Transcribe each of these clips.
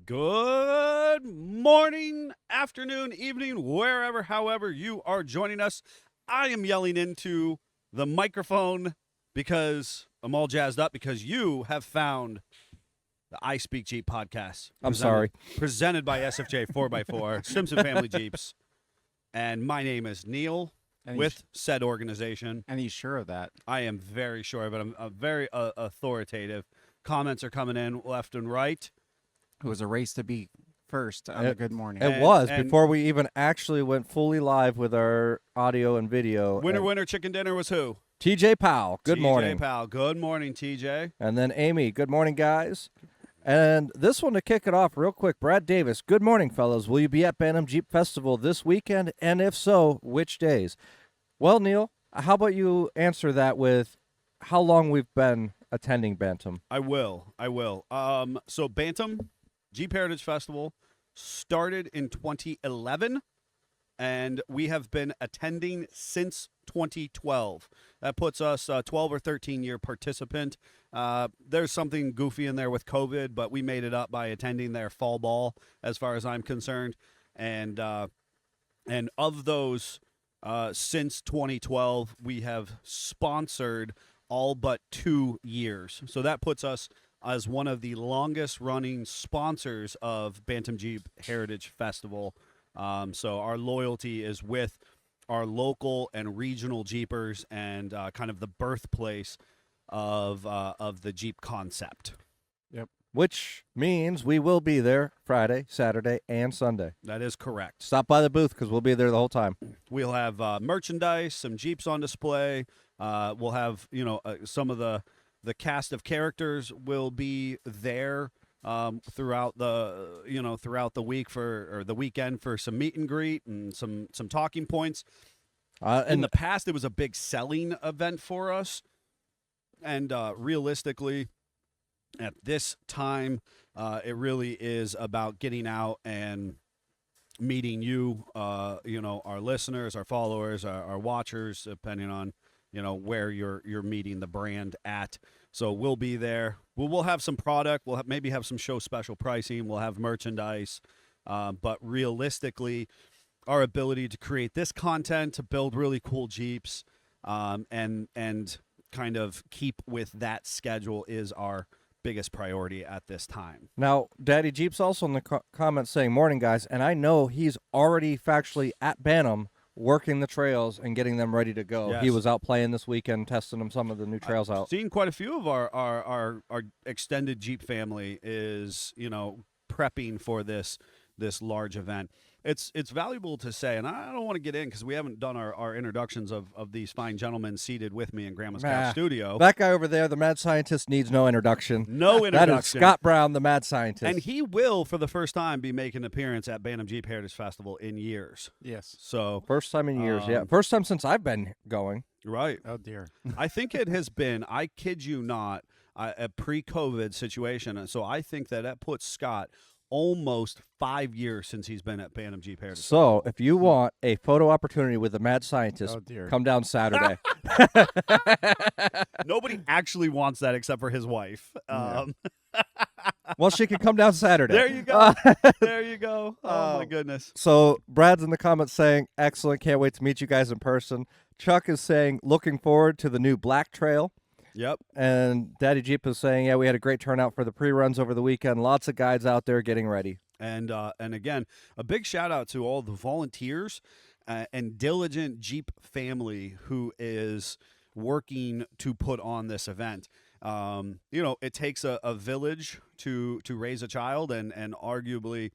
Good morning, afternoon, evening, wherever, however you are joining us. I am yelling into the microphone because I'm all jazzed up because you have found the I Speak Jeep podcast. Presented by SFJ 4x4, Simpson Family Jeeps. And my name is Neil with said organization. And he's sure of that. I am very sure of it. I'm very authoritative. Comments are coming in left and right. It was a race to be first on the Good Morning. It was before we even actually went fully live with our audio and video. Winner, chicken dinner was who? TJ Powell. Good morning. TJ Powell. Good morning, TJ. And then Amy. Good morning, guys. And this one to kick it off real quick. Brad Davis. Good morning, fellas. Will you be at Bantam Jeep Festival this weekend? And if so, which days? Well, Neil, how about you answer that with how long we've been attending Bantam? I will. So Bantam Jeep Heritage Festival started in 2011, and we have been attending since 2012. That puts us 12 or 13-year participant. There's something goofy in there with COVID, but we made it up by attending their fall ball, as far as I'm concerned. And of those, since 2012, we have sponsored all but 2 years. So that puts us as one of the longest running sponsors of Bantam Jeep Heritage Festival. So our loyalty is with our local and regional Jeepers and kind of the birthplace of the Jeep concept. Yep. Which means we will be there Friday, Saturday, and Sunday. That is correct. Stop by the booth because we'll be there the whole time. We'll have merchandise, some Jeeps on display. We'll have, some of the cast of characters will be there throughout the week or the weekend for some meet and greet and some talking points. In the past, it was a big selling event for us, and realistically, at this time, it really is about getting out and meeting you, our listeners, our followers, our watchers, depending on where you're meeting the brand at. So we'll be there. We'll have some product. We'll maybe have some show special pricing. We'll have merchandise. But realistically, our ability to create this content, to build really cool Jeeps, and kind of keep with that schedule is our biggest priority at this time. Now, Daddy Jeep's also in the comments saying, morning, guys. And I know he's already factually at Bantam working the trails and getting them ready to go. Yes. He was out playing this weekend, testing some of the new trails out. Seen quite a few of our extended Jeep family is, prepping for this large event. It's valuable to say, and I don't want to get in because we haven't done our introductions of these fine gentlemen seated with me in Grandma's Couch Studio. That guy over there, the mad scientist, needs no introduction. No introduction. That is Scott Brown, the mad scientist. And he will, for the first time, be making an appearance at Bantam Jeep Heritage Festival in years. Yes. So first time in years, yeah. First time since I've been going. Right. Oh, dear. I think it has been, I kid you not, a pre-COVID situation. So I think that puts Scott almost 5 years since he's been at Bantam Jeep Heritage. So if you want a photo opportunity with the mad scientist, come down Saturday. Nobody actually wants that except for his wife. Well, she can come down Saturday. There you go. There you go. Oh, my goodness. So Brad's in the comments saying, excellent, can't wait to meet you guys in person. Chuck is saying, looking forward to the new Black Trail. Yep. And Daddy Jeep is saying, yeah, we had a great turnout for the pre-runs over the weekend. Lots of guides out there getting ready. And again, a big shout out to all the volunteers and diligent Jeep family who is working to put on this event. It takes a village to raise a child, and arguably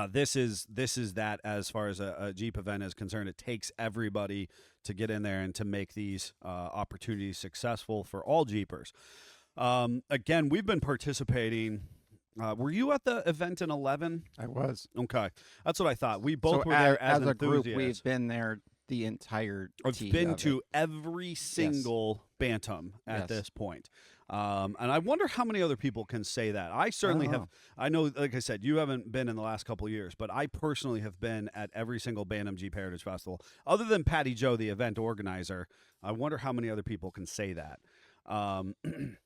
this is that as far as a Jeep event is concerned. It takes everybody to get in there and to make these opportunities successful for all Jeepers. Again, we've been participating. Were you at the event in 11? I was. Okay. That's what I thought. We both were there as a group. enthusiasts. We've been there the entire I've been to every single Bantam at this point. And I wonder how many other people can say that. I certainly have. I know, like I said, you haven't been in the last couple of years, but I personally have been at every single Bantam Jeep Heritage Festival. Other than Patty Joe, the event organizer, I wonder how many other people can say that.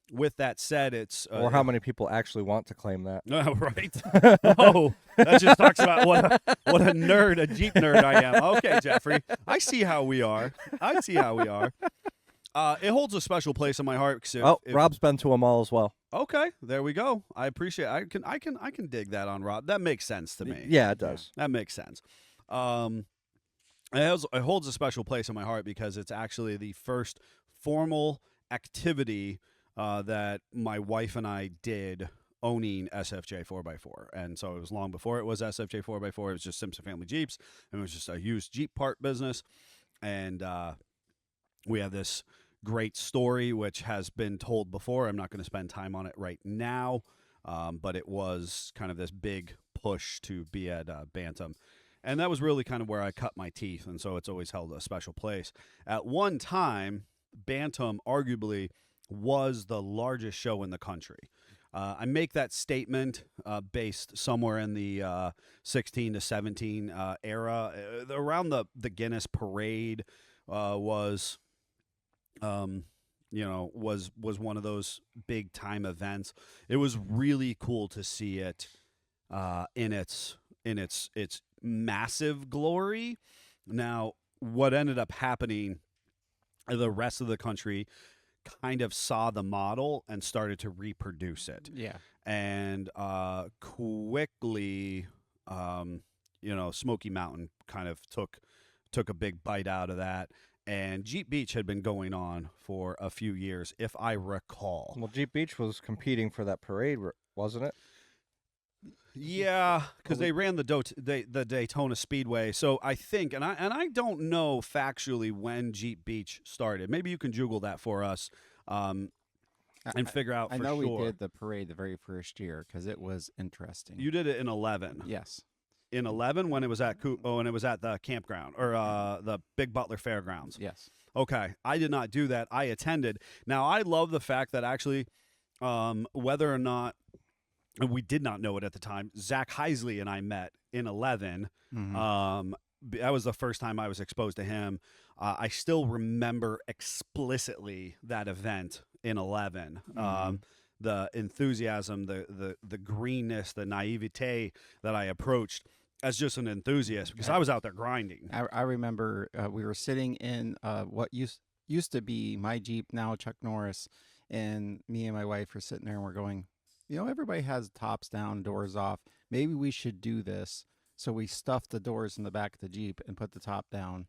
With that said, it's or how many people actually want to claim that. right. Oh, that just talks about what a nerd, a Jeep nerd I am. Okay, Jeffrey, I see how we are. It holds a special place in my heart. 'Cause if, Rob's been to them all as well. okay, there we go. I appreciate. I can dig that on Rob. That makes sense to me. Yeah, it does. That makes sense. It holds a special place in my heart because it's actually the first formal activity that my wife and I did owning SFJ 4x4. And so it was long before it was SFJ 4x4. It was just Simpson Family Jeeps, and it was just a used Jeep part business. And we have this great story which has been told before. I'm not going to spend time on it right now, but it was kind of this big push to be at Bantam. And that was really kind of where I cut my teeth, and so it's always held a special place. At one time, Bantam arguably was the largest show in the country. I make that statement based somewhere in the 16 to 17 era. Around the Guinness Parade was one of those big time events. It was really cool to see it in its massive glory. Now, what ended up happening, the rest of the country kind of saw the model and started to reproduce it. Yeah. And quickly, Smoky Mountain kind of took a big bite out of that. And Jeep Beach had been going on for a few years, if I recall. Well, Jeep Beach was competing for that parade, wasn't it? Yeah, because they ran the Daytona Speedway. So I think, and I don't know factually when Jeep Beach started. Maybe you can Google that for us and figure out. I for know sure. we did the parade the very first year because it was interesting. You did it in 11. Yes. In 11 when it was at the campground or the Big Butler Fairgrounds. Yes. Okay, I did not do that. I attended. Now I love the fact that actually, whether or not. And we did not know it at the time. Zach Heisley and I met in 11. Mm-hmm. That was the first time I was exposed to him. I still remember explicitly that event in 11. Mm-hmm. The enthusiasm, the greenness, the naivete that I approached as just an enthusiast because I was out there grinding. I remember we were sitting in what used to be my Jeep, now Chuck Norris, and me and my wife were sitting there and we're going, everybody has tops down, doors off. Maybe we should do this. So we stuffed the doors in the back of the Jeep and put the top down.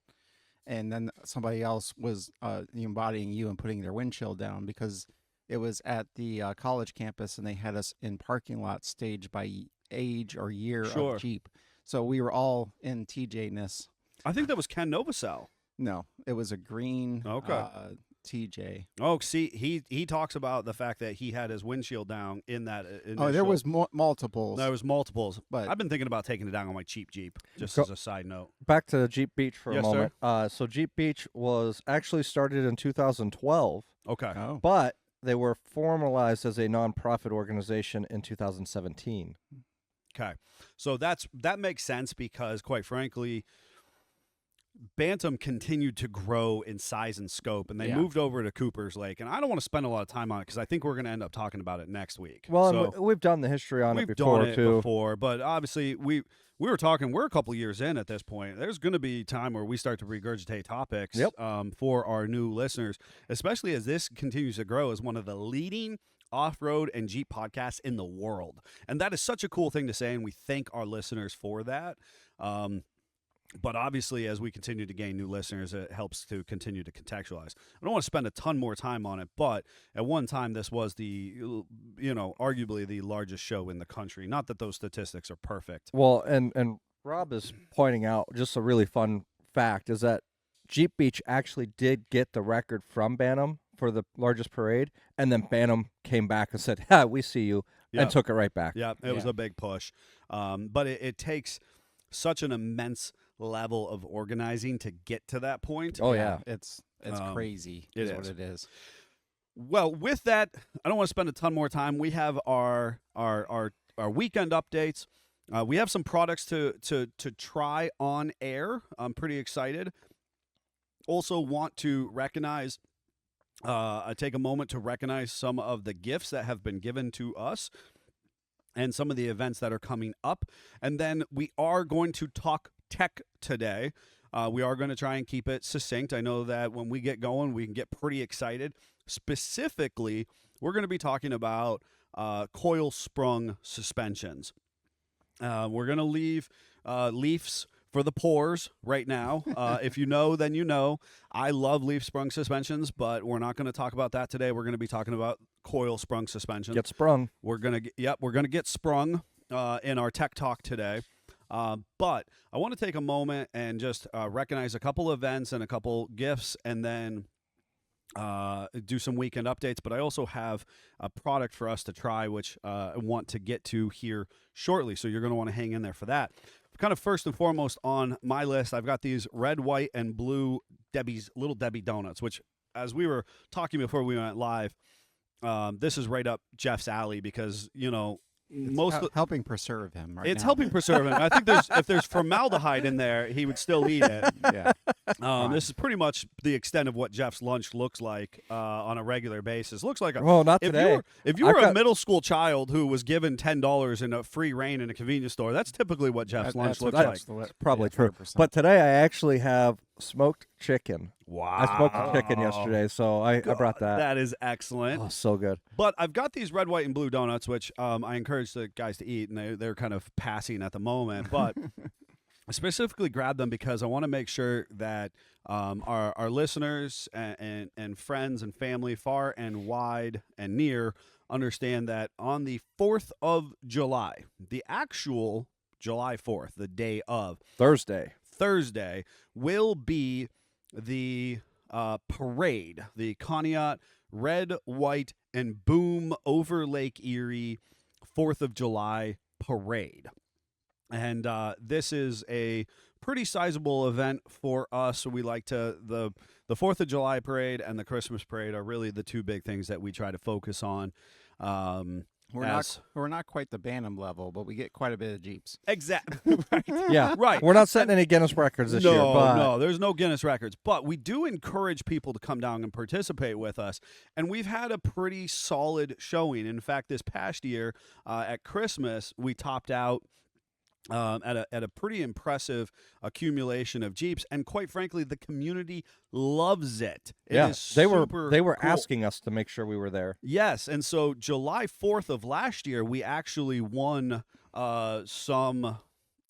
And then somebody else was embodying you and putting their windshield down because it was at the college campus and they had us in parking lots staged by age or year of Jeep. So we were all in TJ-ness. I think that was Ken Novosel. No, it was a green TJ. Oh, see, he talks about the fact that he had his windshield down in that initial. Oh, there was multiples. There was multiples. But I've been thinking about taking it down on my cheap Jeep, just as a side note. Back to Jeep Beach for a Yes, moment. So Jeep Beach was actually started in 2012. Okay. Oh. But they were formalized as a nonprofit organization in 2017. Okay. So that makes sense because, quite frankly, Bantam continued to grow in size and scope, and they moved over to Cooper's Lake. And I don't want to spend a lot of time on it because I think we're going to end up talking about it next week. Well, so, and we've done the history on it before, we've done it before, but obviously we were talking. We're a couple years in at this point. There's going to be time where we start to regurgitate topics for our new listeners, especially as this continues to grow as one of the leading off-road and Jeep podcasts in the world. And that is such a cool thing to say, and we thank our listeners for that. But obviously, as we continue to gain new listeners, it helps to continue to contextualize. I don't want to spend a ton more time on it, but at one time, this was arguably the largest show in the country. Not that those statistics are perfect. Well, and Rob is pointing out just a really fun fact is that Jeep Beach actually did get the record from Bantam for the largest parade, and then Bantam came back and said, we see you, and took it right back. Yeah, it was a big push. But it takes such an immense level of organizing to get to that point. Oh, yeah. It's crazy. It is what it is. Well, with that, I don't want to spend a ton more time. We have our weekend updates. We have some products to try on air. I'm pretty excited. Also want to recognize take a moment to recognize some of the gifts that have been given to us and some of the events that are coming up. And then we are going to talk tech today. We are going to try and keep it succinct. I know that when we get going, we can get pretty excited. Specifically, we're going to be talking about coil sprung suspensions. We're going to leave leafs for the pores right now. If you know, then you know. I love leaf sprung suspensions, but we're not going to talk about that today. We're going to be talking about coil sprung suspensions. Get sprung. We're going to get sprung in our tech talk today. But I want to take a moment and just recognize a couple events and a couple gifts, and then do some weekend updates. But I also have a product for us to try, which I want to get to here shortly. So you're going to want to hang in there for that. Kind of first and foremost on my list, I've got these red, white, and blue Little Debbie donuts, which, as we were talking before we went live, this is right up Jeff's alley because, It's helping preserve him right it's now. helping preserve him. I think if there's formaldehyde in there, he would still eat it. Yeah. This is pretty much the extent of what Jeff's lunch looks like on a regular basis. Looks like Well, not today. If you were a middle school child who was given $10 in a free reign in a convenience store, that's typically what Jeff's lunch looks like. That's probably true. But today I actually have smoked chicken. Wow. I smoked chicken yesterday, so I brought that. That is excellent. Oh, so good. But I've got these red, white, and blue donuts, which I encourage the guys to eat, and they're kind of passing at the moment. But I specifically grabbed them because I want to make sure that our listeners and friends and family far and wide and near understand that on the 4th of July, the actual July 4th, the day of Thursday, will be the parade, the Conneaut Red, White, and Boom over Lake Erie 4th of July parade. And this is a pretty sizable event for us. We like to, the 4th of July parade and the Christmas parade are really the two big things that we try to focus on. We're not quite the Bantam level, but we get quite a bit of Jeeps. Exactly. Right. Yeah. Right. We're not setting any Guinness records this year. But No, there's no Guinness records. But we do encourage people to come down and participate with us. And we've had a pretty solid showing. In fact, this past year at Christmas, we topped out at a pretty impressive accumulation of Jeeps, and quite frankly, the community loves it. They were cool. asking us to make sure we were there. Yes, and so July 4th of last year, we actually won some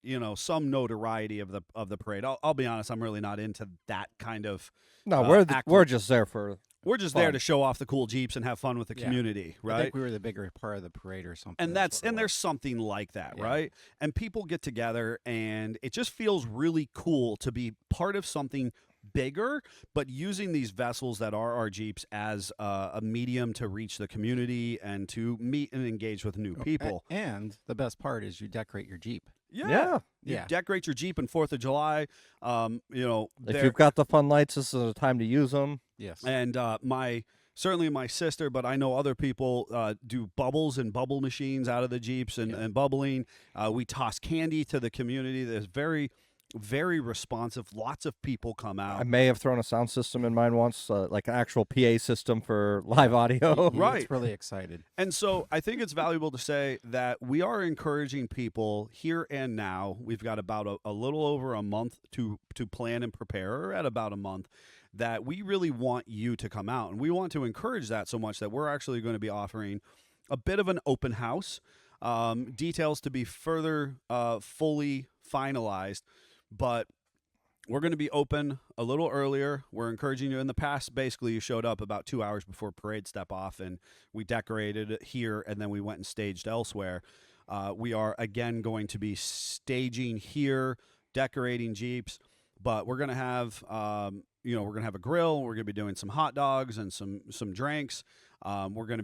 notoriety of the parade. I'll be honest, I'm really not into that kind of. No, we're just there for. We're just fun. there to show off the cool Jeeps and have fun with the community, right? I think we were the bigger part of the parade or something. And there's something like that, right? And people get together, and it just feels really cool to be part of something bigger, but using these vessels that are our Jeeps as a medium to reach the community and to meet and engage with new people. And the best part is you decorate your Jeep. Yeah. You decorate your Jeep on 4th of July. If you've got the fun lights, this is the time to use them. Yes. And certainly my sister, but I know other people do bubbles and bubble machines out of the Jeeps and bubbling. We toss candy to the community. There's very, very responsive. Lots of people come out. I may have thrown a sound system in mine once, like an actual PA system for live audio. Right. It's really excited. And so I think it's valuable to say that we are encouraging people here and now. We've got about a little over a month to plan and prepare, or at about a month, that we really want you to come out. And we want to encourage that so much that we're actually going to be offering a bit of an open house, details to be further fully finalized. But we're going to be open a little earlier. We're encouraging you. In the past, basically, you showed up about 2 hours before parade step off, and we decorated it here, and then we went and staged elsewhere. We are, again, going to be staging here, decorating Jeeps, but we're going to have, we're going to have a grill. We're going to be doing some hot dogs and some drinks. That's going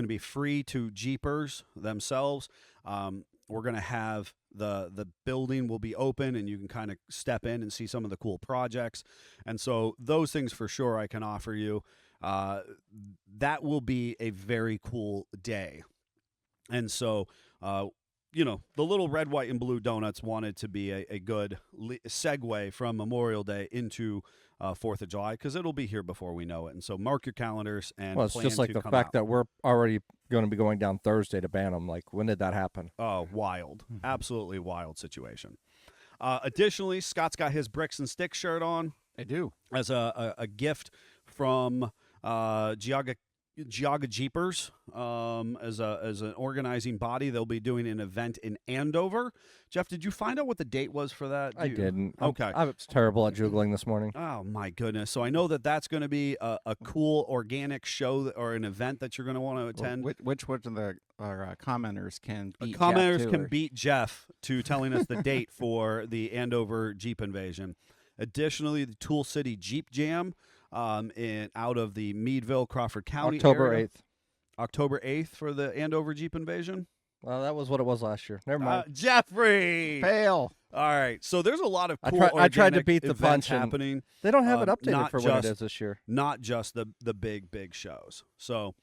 to be free to Jeepers themselves. We're going to have the building will be open, and you can kind of step in and see some of the cool projects. And so those things for sure I can offer you. That will be a very cool day. And so the little red, white, and blue donuts wanted to be a good segue from Memorial Day into 4th of July, because it'll be here before we know it. And so mark your calendars and Well, it's plan just like to the come fact out. that we're already going to be going down Thursday to Bantam. Like, when did that happen? Oh, wild. Absolutely wild situation. Additionally, Scott's got his Bricks and Sticks shirt on I do. as a gift from Geauga Jeepers, as an organizing body. They'll be doing an event in Andover. Jeff, did you find out what the date was for that? I didn't. Okay. I was terrible at juggling this morning. Oh my goodness! So I know that that's going to be a cool organic show or an event that you're going to want to attend. Which one of the commenters can beat Commenters Jeff to, can or- beat Jeff to telling us the date for the Andover Jeep Invasion. Additionally, the Tool City Jeep Jam out of the Meadville, Crawford County October area. 8th. October 8th for the Andover Jeep Invasion. Well, that was what it was last year. Never mind. Jeffrey! Fail. All right, so there's a lot of cool I tried to organic beat the events punch and- happening. They don't have it not updated for what it just- is this year. Not just the big shows. So,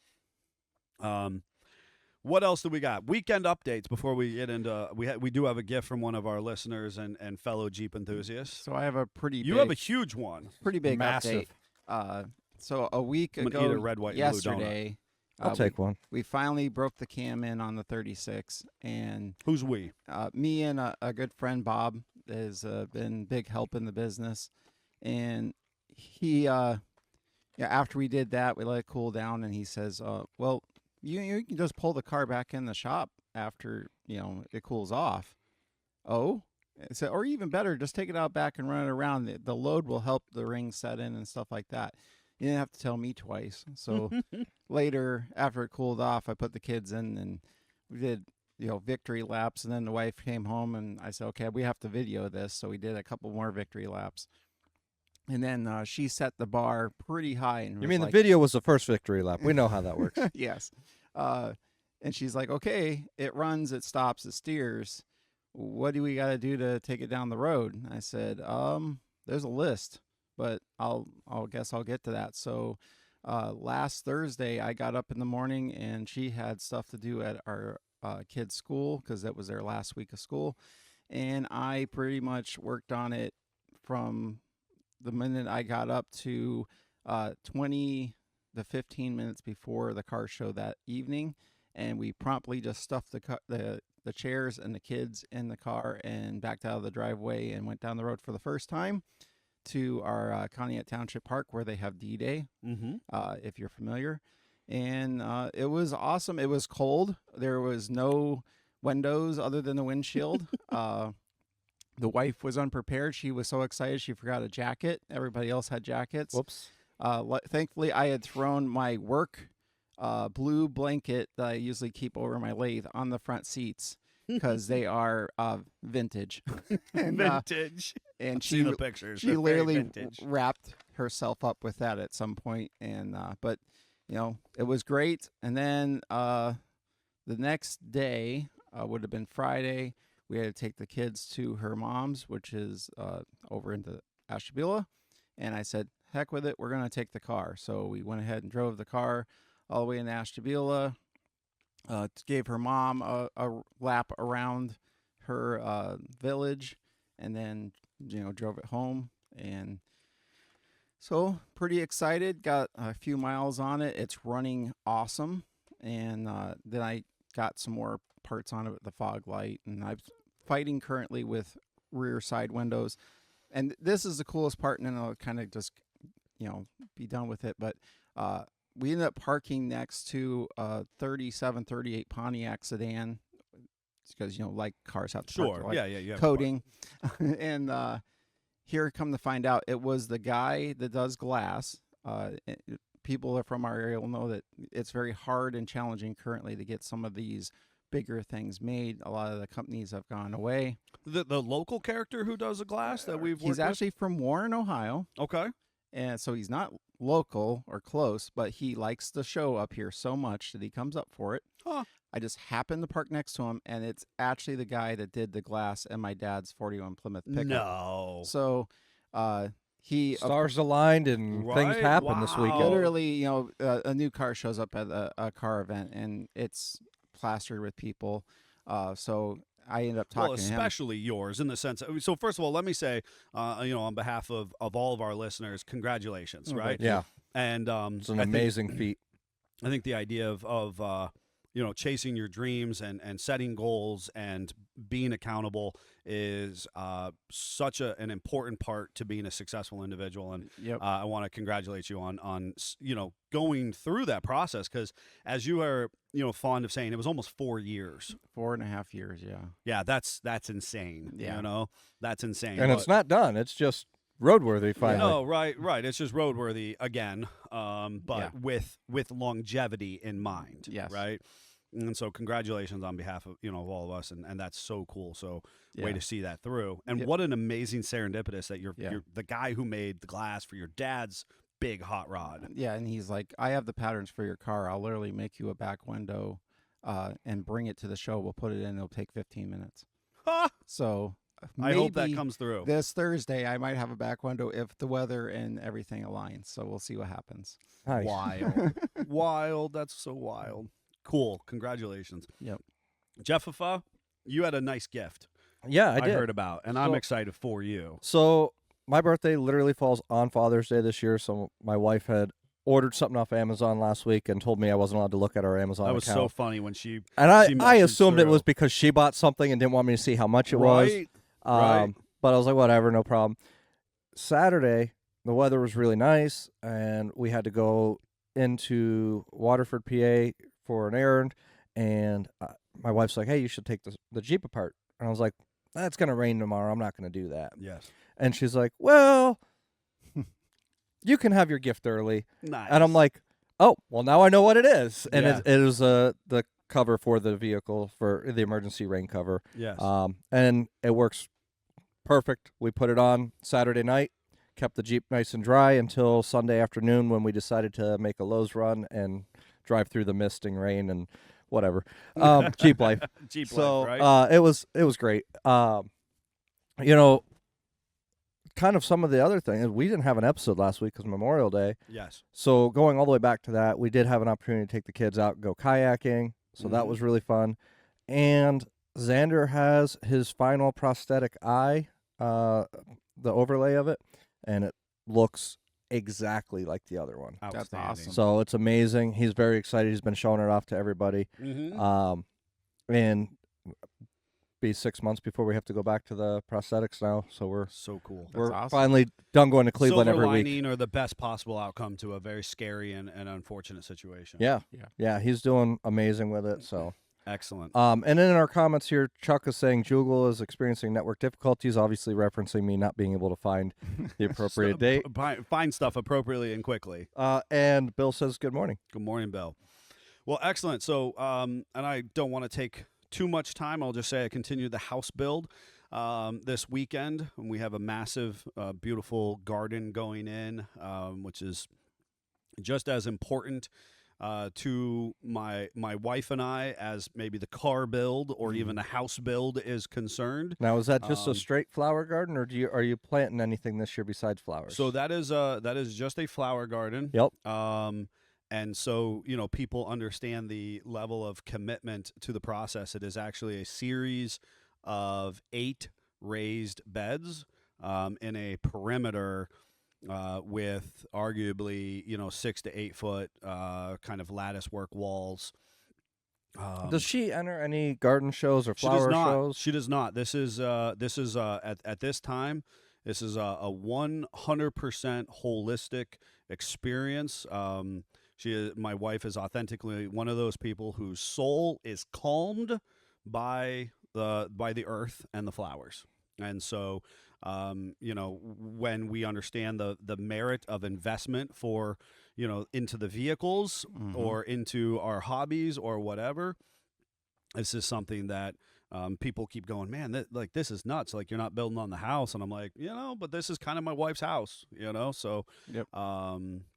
what else do we got? Weekend updates before we get into we do have a gift from one of our listeners and fellow Jeep enthusiasts. So I have a pretty You big, have a huge one. pretty big massive. update. So a week I'm gonna ago eat a red, white, and blue donut. yesterday, I'll take one. we finally broke the cam in on the 36, and Who's we? me and a good friend Bob has been big help in the business, and he after we did that, we let it cool down, and he says, well, you can just pull the car back in the shop after it cools off. Oh, so, or even better, just take it out back and run it around. The load will help the ring set in and stuff like that. You didn't have to tell me twice. So later, after it cooled off, I put the kids in and we did, victory laps. And then the wife came home and I said, okay, we have to video this. So we did a couple more victory laps. And then she set the bar pretty high. And You was mean the like, video was the first victory lap? We know how that works. Yes. And she's like, okay, it runs, it stops, it steers. What do we got to do to take it down the road? And I said, there's a list, but I'll guess I'll get to that. So last Thursday, I got up in the morning and she had stuff to do at our kids' school because that was their last week of school. And I pretty much worked on it from the minute I got up to 20 to 15 minutes before the car show that evening. And we promptly just stuffed the chairs and the kids in the car and backed out of the driveway and went down the road for the first time to our Conneaut Township Park where they have D-Day, if you're familiar. And it was awesome. It was cold. There was no windows other than the windshield. The wife was unprepared. She was so excited she forgot a jacket. Everybody else had jackets. Whoops. Thankfully, I had thrown my work blue blanket that I usually keep over my lathe on the front seats because they are vintage. And, Vintage. and I've she seen the pictures. she They're very literally vintage. wrapped herself up with that at some point. And but it was great. And then the next day would have been Friday. We had to take the kids to her mom's, which is over into Ashtabula. And I said, heck with it, we're going to take the car. So we went ahead and drove the car all the way in Ashtabula, gave her mom a lap around her village, and then, drove it home. And so pretty excited, got a few miles on it. It's running awesome. And then I got some more parts on it with the fog light, and I'm fighting currently with rear side windows. And this is the coolest part, and then I'll kind of just, be done with it. But we ended up parking next to a 37, 38 Pontiac sedan because, like cars have to park, Sure. like Yeah. You have coating. And here, come to find out, it was the guy that does glass. People from our area will know that it's very hard and challenging currently to get some of these bigger things made. A lot of the companies have gone away. The local character who does the glass that we've worked He's actually from Warren, Ohio. with? Okay. And so he's not local or close, but he likes the show up here so much that he comes up for it. Huh. I just happened to park next to him, and it's actually the guy that did the glass in my dad's 41 Plymouth pickup. No. So he Stars aligned and things Right? happened this Wow. weekend. literally, a new car shows up at a car event, and it's plastered with people. So I ended up talking Well, to him. especially yours in the sense. So first of all, let me say, on behalf of all of our listeners, congratulations, Oh, right? thank you. Yeah, And it's an amazing feat. I think the idea of chasing your dreams and setting goals and being accountable is such an important part to being a successful individual. And Yep. I want to congratulate you on going through that process, because as you are fond of saying, it was almost 4 years. 4.5 years. Yeah. Yeah, that's insane. Yeah. That's insane. And it's not done. It's just roadworthy finally. No, right. It's just roadworthy again, but Yeah. with longevity in mind. Yes. Right. And so congratulations on behalf of of all of us, and that's so cool. So way Yeah. to see that through. And Yep. what an amazing serendipitous that you're Yeah. the guy who made the glass for your dad's big hot rod. Yeah, and he's like, I have the patterns for your car. I'll literally make you a back window and bring it to the show. We'll put it in. It'll take 15 minutes. Ha! So I hope that maybe comes through. this Thursday, I might have a back window if the weather and everything aligns. So we'll see what happens. Nice. Wild. Wild. That's so wild. Cool. Congratulations. Yep. Jeffifa, you had a nice gift. Yeah, I did. heard about, and I'm So- excited for you. So my birthday literally falls on Father's Day this year. So my wife had ordered something off Amazon last week and told me I wasn't allowed to look at our Amazon That was so account. funny when she And she I messaged assumed it through. was because she bought something and didn't want me to see how much it was. right. Right. But I was like, whatever, no problem. Saturday, the weather was really nice, and we had to go into Waterford, PA for an errand. And my wife's like, hey, you should take the Jeep apart. And I was like, it's going to rain tomorrow. I'm not going to do that. Yes. And she's like, well, you can have your gift early. Nice. And I'm like, oh, well, now I know what it is. And Yeah. it is the cover for the vehicle, for the emergency rain cover. yes. And it works perfect. We put it on Saturday night, kept the Jeep nice and dry until Sunday afternoon when we decided to make a Lowe's run and drive through the misting rain and whatever. Jeep life. Jeep So life, right? it was great. Kind of some of the other things. We didn't have an episode last week because Memorial Day. Yes. So going all the way back to that, we did have an opportunity to take the kids out and go kayaking. So that Mhm. was really fun. And Xander has his final prosthetic eye, the overlay of it, and it looks exactly like the other one. That's Outstanding. awesome. So it's amazing. He's very excited. He's been showing it off to everybody. Mhm. And be 6 months before we have to go back to the prosthetics now. So we're So cool. we're awesome. finally done going to Cleveland Silver every week. lining or the best possible outcome to a very scary and unfortunate situation. Yeah. Yeah. Yeah, he's doing amazing with it. So Excellent. and then in our comments here, Chuck is saying Jugal is experiencing network difficulties, obviously referencing me not being able to find the appropriate date. Find stuff appropriately and quickly. And Bill says good morning. Good morning, Bill. Well, excellent. So, and I don't want to take too much time. I'll just say I continued the house build this weekend, and we have a massive, beautiful garden going in, which is just as important to my wife and I as maybe the car build or even the house build is concerned. Now, is that just a Um, straight flower garden, or are you planting anything this year besides flowers? So that is just a flower garden. Yep. And so, people understand the level of commitment to the process. It is actually a series of 8 raised beds in a perimeter with arguably, 6 to 8 foot kind of lattice work walls. Does she enter any garden shows or She does flower not. shows? She does not. This is at this time. This is a 100% holistic experience. My wife is authentically one of those people whose soul is calmed by the earth and the flowers. And so, when we understand the merit of investment for, into the vehicles Mhm. or into our hobbies or whatever, this is something that people keep going, man, this is nuts. Like, you're not building on the house. And I'm like, but this is kind of my wife's house, so Yep.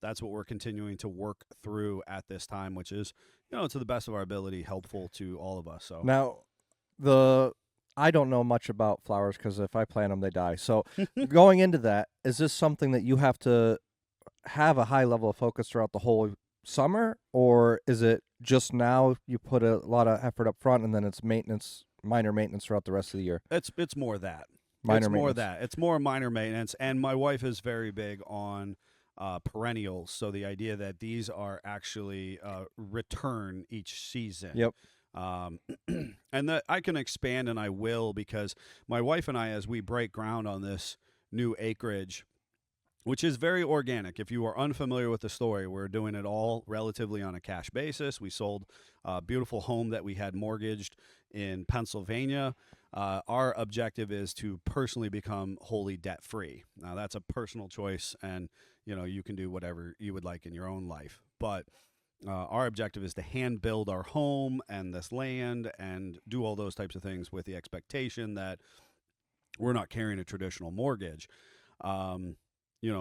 that's what we're continuing to work through at this time, which is, to the best of our ability, helpful to all of us. So Now, I don't know much about flowers because if I plant them, they die. So going into that, is this something that you have to have a high level of focus throughout the whole summer, or is it just now you put a lot of effort up front and then it's maintenance minor maintenance throughout the rest of the year? It's more that. Minor it's more maintenance. that. It's more minor maintenance, and my wife is very big on perennials. So the idea that these are actually return each season. Yep. And that I can expand, and I will, because my wife and I, as we break ground on this new acreage, which is very organic. If you are unfamiliar with the story, we're doing it all relatively on a cash basis. We sold a beautiful home that we had mortgaged in Pennsylvania. Our objective is to personally become wholly debt-free. Now, that's a personal choice, and you can do whatever you would like in your own life. But our objective is to hand build our home and this land and do all those types of things with the expectation that we're not carrying a traditional mortgage.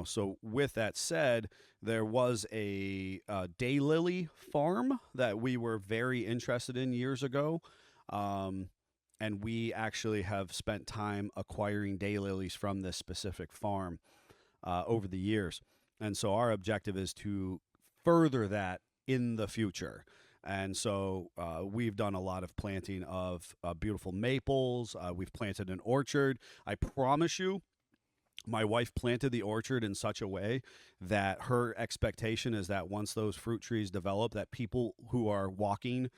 So with that said, there was a daylily farm that we were very interested in years ago. And we actually have spent time acquiring daylilies from this specific farm over the years. And so our objective is to further that in the future. And so we've done a lot of planting of beautiful maples. We've planted an orchard. I promise you, my wife planted the orchard in such a way that her expectation is that once those fruit trees develop, that people who are walking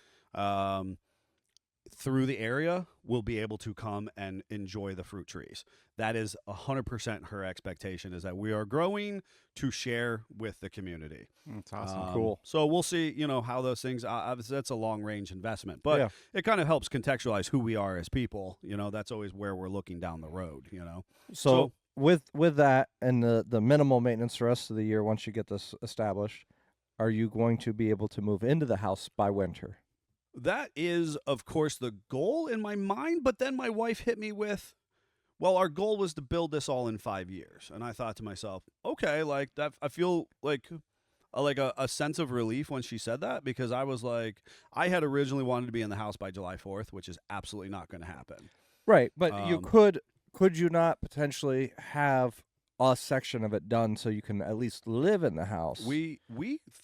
through the area will be able to come and enjoy the fruit trees. That is 100% her expectation, is that we are growing to share with the community. That's awesome. Cool. So we'll see, how those things, that's a long range investment, but Yeah. it kind of helps contextualize who we are as people. That's always where we're looking down the road, So with that and the minimal maintenance the rest of the year, once you get this established, are you going to be able to move into the house by winter? That is, of course, the goal in my mind, but then my wife hit me with, well, our goal was to build this all in 5 years. And I thought to myself, okay, like that, I feel like a sense of relief when she said that, because I was like, I had originally wanted to be in the house by July 4th, which is absolutely not going to happen. Right, but you could you not potentially have a section of it done so you can at least live in the house? We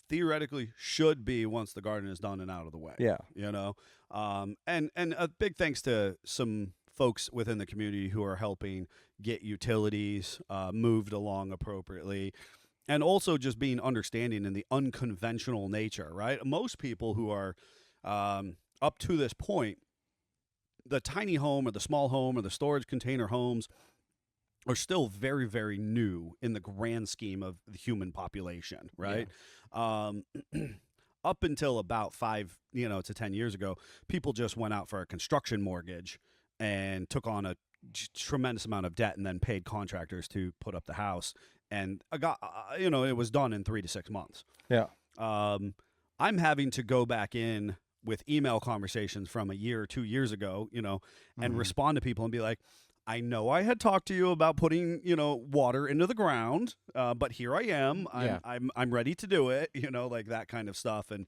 theoretically should be, once the garden is done and out of the way. Yeah. And a big thanks to some folks within the community who are helping get utilities moved along appropriately, and also just being understanding in the unconventional nature, right? Most people who are up to this point, the tiny home or the small home or the storage container homes are still very, very new in the grand scheme of the human population, right? Yeah. Up until about 5 to 10 years ago, people just went out for a construction mortgage and took on a tremendous amount of debt and then paid contractors to put up the house. And it was done in 3 to 6 months. Yeah. I'm having to go back in with email conversations from a year or 2 years ago, and respond to people and be like, I know I had talked to you about putting, water into the ground, but here I am. I'm ready to do it, like that kind of stuff. And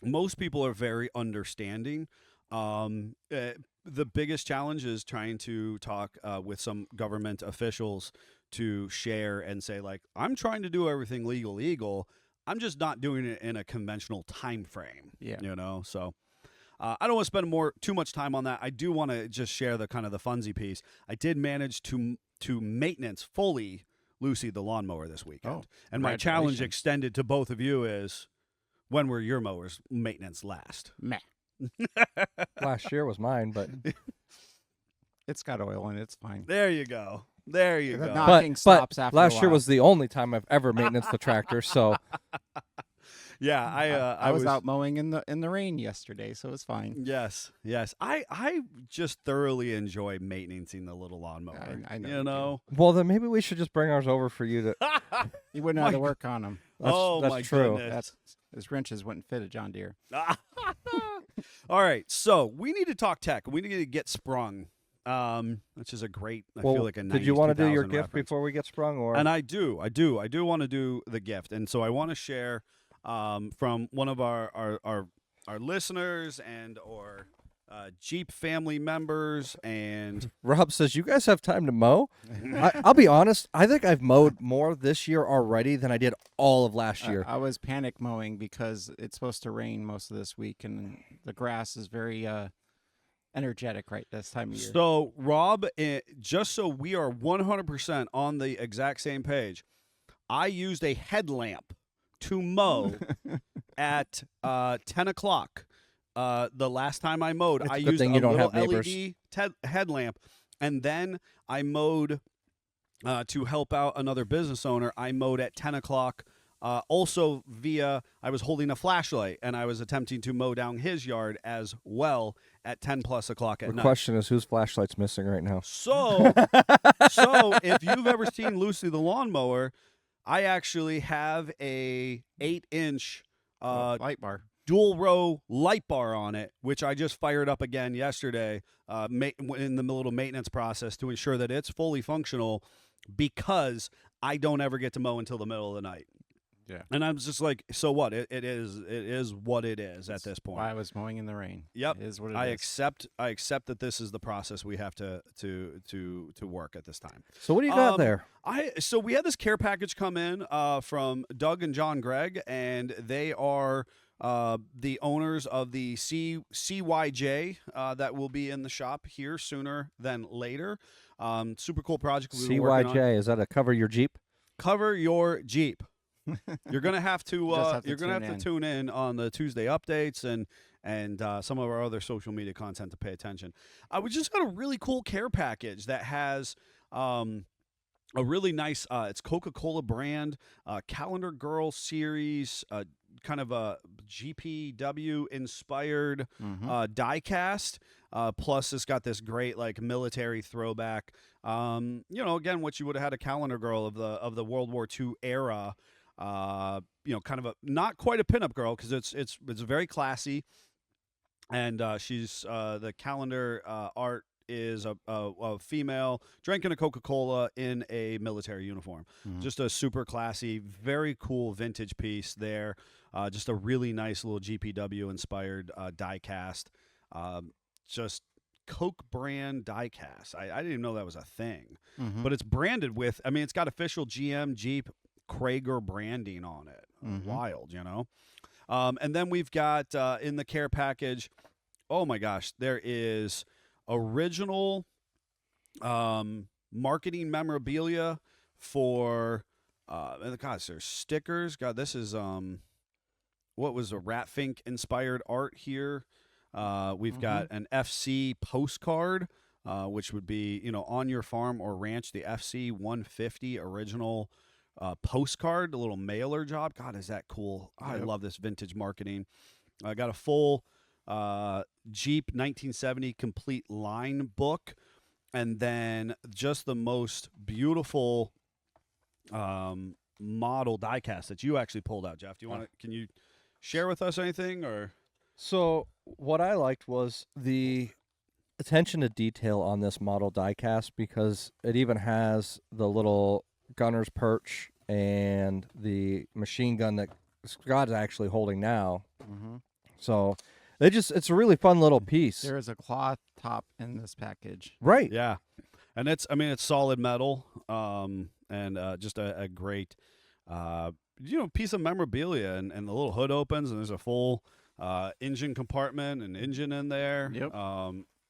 most people are very understanding. The biggest challenge is trying to talk with some government officials to share and say, like, I'm trying to do everything legal. I'm just not doing it in a conventional time frame. Yeah. So I don't want to spend too much time on that. I do want to just share the kind of the funsy piece. I did manage to maintenance fully Lucy the lawnmower this weekend. And my challenge extended to both of you is, when were your mowers maintenance last? Meh. Last year was mine, but It's got oil in it. It's fine. There you go. The The knocking stops after last a year while. was the only time I've ever maintenance the tractor. So Yeah, I was out mowing in the rain yesterday, so it's fine. Yes. I just thoroughly enjoy maintaining the little lawnmower. I know. well, then maybe we should just bring ours over for you to. You wouldn't have to work on them. That's my true. goodness. His wrenches wouldn't fit a John Deere. All right, so we need to talk tech. We need to get sprung, which is a great. I feel like a 90s, did you want to do your 2000 gift reference. before we get sprung, or? And I do want to do the gift, and so I want to share from one of our listeners and or Jeep family members. And Rob says, you guys have time to mow? I'll be honest. I think I've mowed more this year already than I did all of last year. I was panic mowing because it's supposed to rain most of this week, and the grass is very energetic right this time of year. So, Rob, just so we are 100% on the exact same page, I used a headlamp to mow at 10 o'clock. The last time I mowed, It's I a good used thing a you don't little have neighbors. LED headlamp, and then I mowed to help out another business owner. I mowed at 10 o'clock. Also I was holding a flashlight, and I was attempting to mow down his yard as well at 10 plus o'clock at The night. question is, whose flashlight's missing right now? So if you've ever seen Lucy the lawnmower, I actually have a 8-inch light bar. dual row light bar on it, which I just fired up again yesterday in the little maintenance process to ensure that it's fully functional, because I don't ever get to mow until the middle of the night. Yeah. And I'm just like, so what? It is what it is at this point. Why I was mowing in the rain. Yep. It is what it I is. accept that this is the process we have to work at this time. So what do you got there? So we had this care package come in from Doug and John Gregg, and they are the owners of the CYJ that will be in the shop here sooner than later. Super cool project we've been working on. CYJ, is that a cover your Jeep? Cover your Jeep. You're gonna have to tune tune in on the Tuesday updates and some of our other social media content to pay attention. We just got a really cool care package that has a really nice it's Coca-Cola brand Calendar Girl series, kind of a GPW inspired die cast. Plus, it's got this great like military throwback. Again, what you would have had a Calendar Girl of the World War II era. Kind of a not quite a pinup girl, because it's very classy, and she's the calendar art is a female drinking a Coca-Cola in a military uniform. Just a super classy, very cool vintage piece there. Just a really nice little GPW inspired die cast. Just Coke brand die cast. I didn't even know that was a thing, but it's branded with. I mean, it's got official GM Jeep Krager branding on it. Wild, and then we've got in the care package, oh my gosh, there is original marketing memorabilia for and gosh, there's stickers. God, this is what was a Ratfink inspired art here. We've got an FC postcard, which would be on your farm or ranch, the FC 150 original postcard, a little mailer job. God, is that cool? I love this vintage marketing. I got a full Jeep 1970 complete line book, and then just the most beautiful model diecast that you actually pulled out, Jeff. Can you share with us anything? Or So what I liked was the attention to detail on this model diecast, because it even has the little gunner's perch and the machine gun that Scott's actually holding now. So it's a really fun little piece. There is a cloth top in this package. Right. yeah, and it's solid metal, and just a great piece of memorabilia, and the little hood opens, and there's a full engine compartment and engine in there. Yep.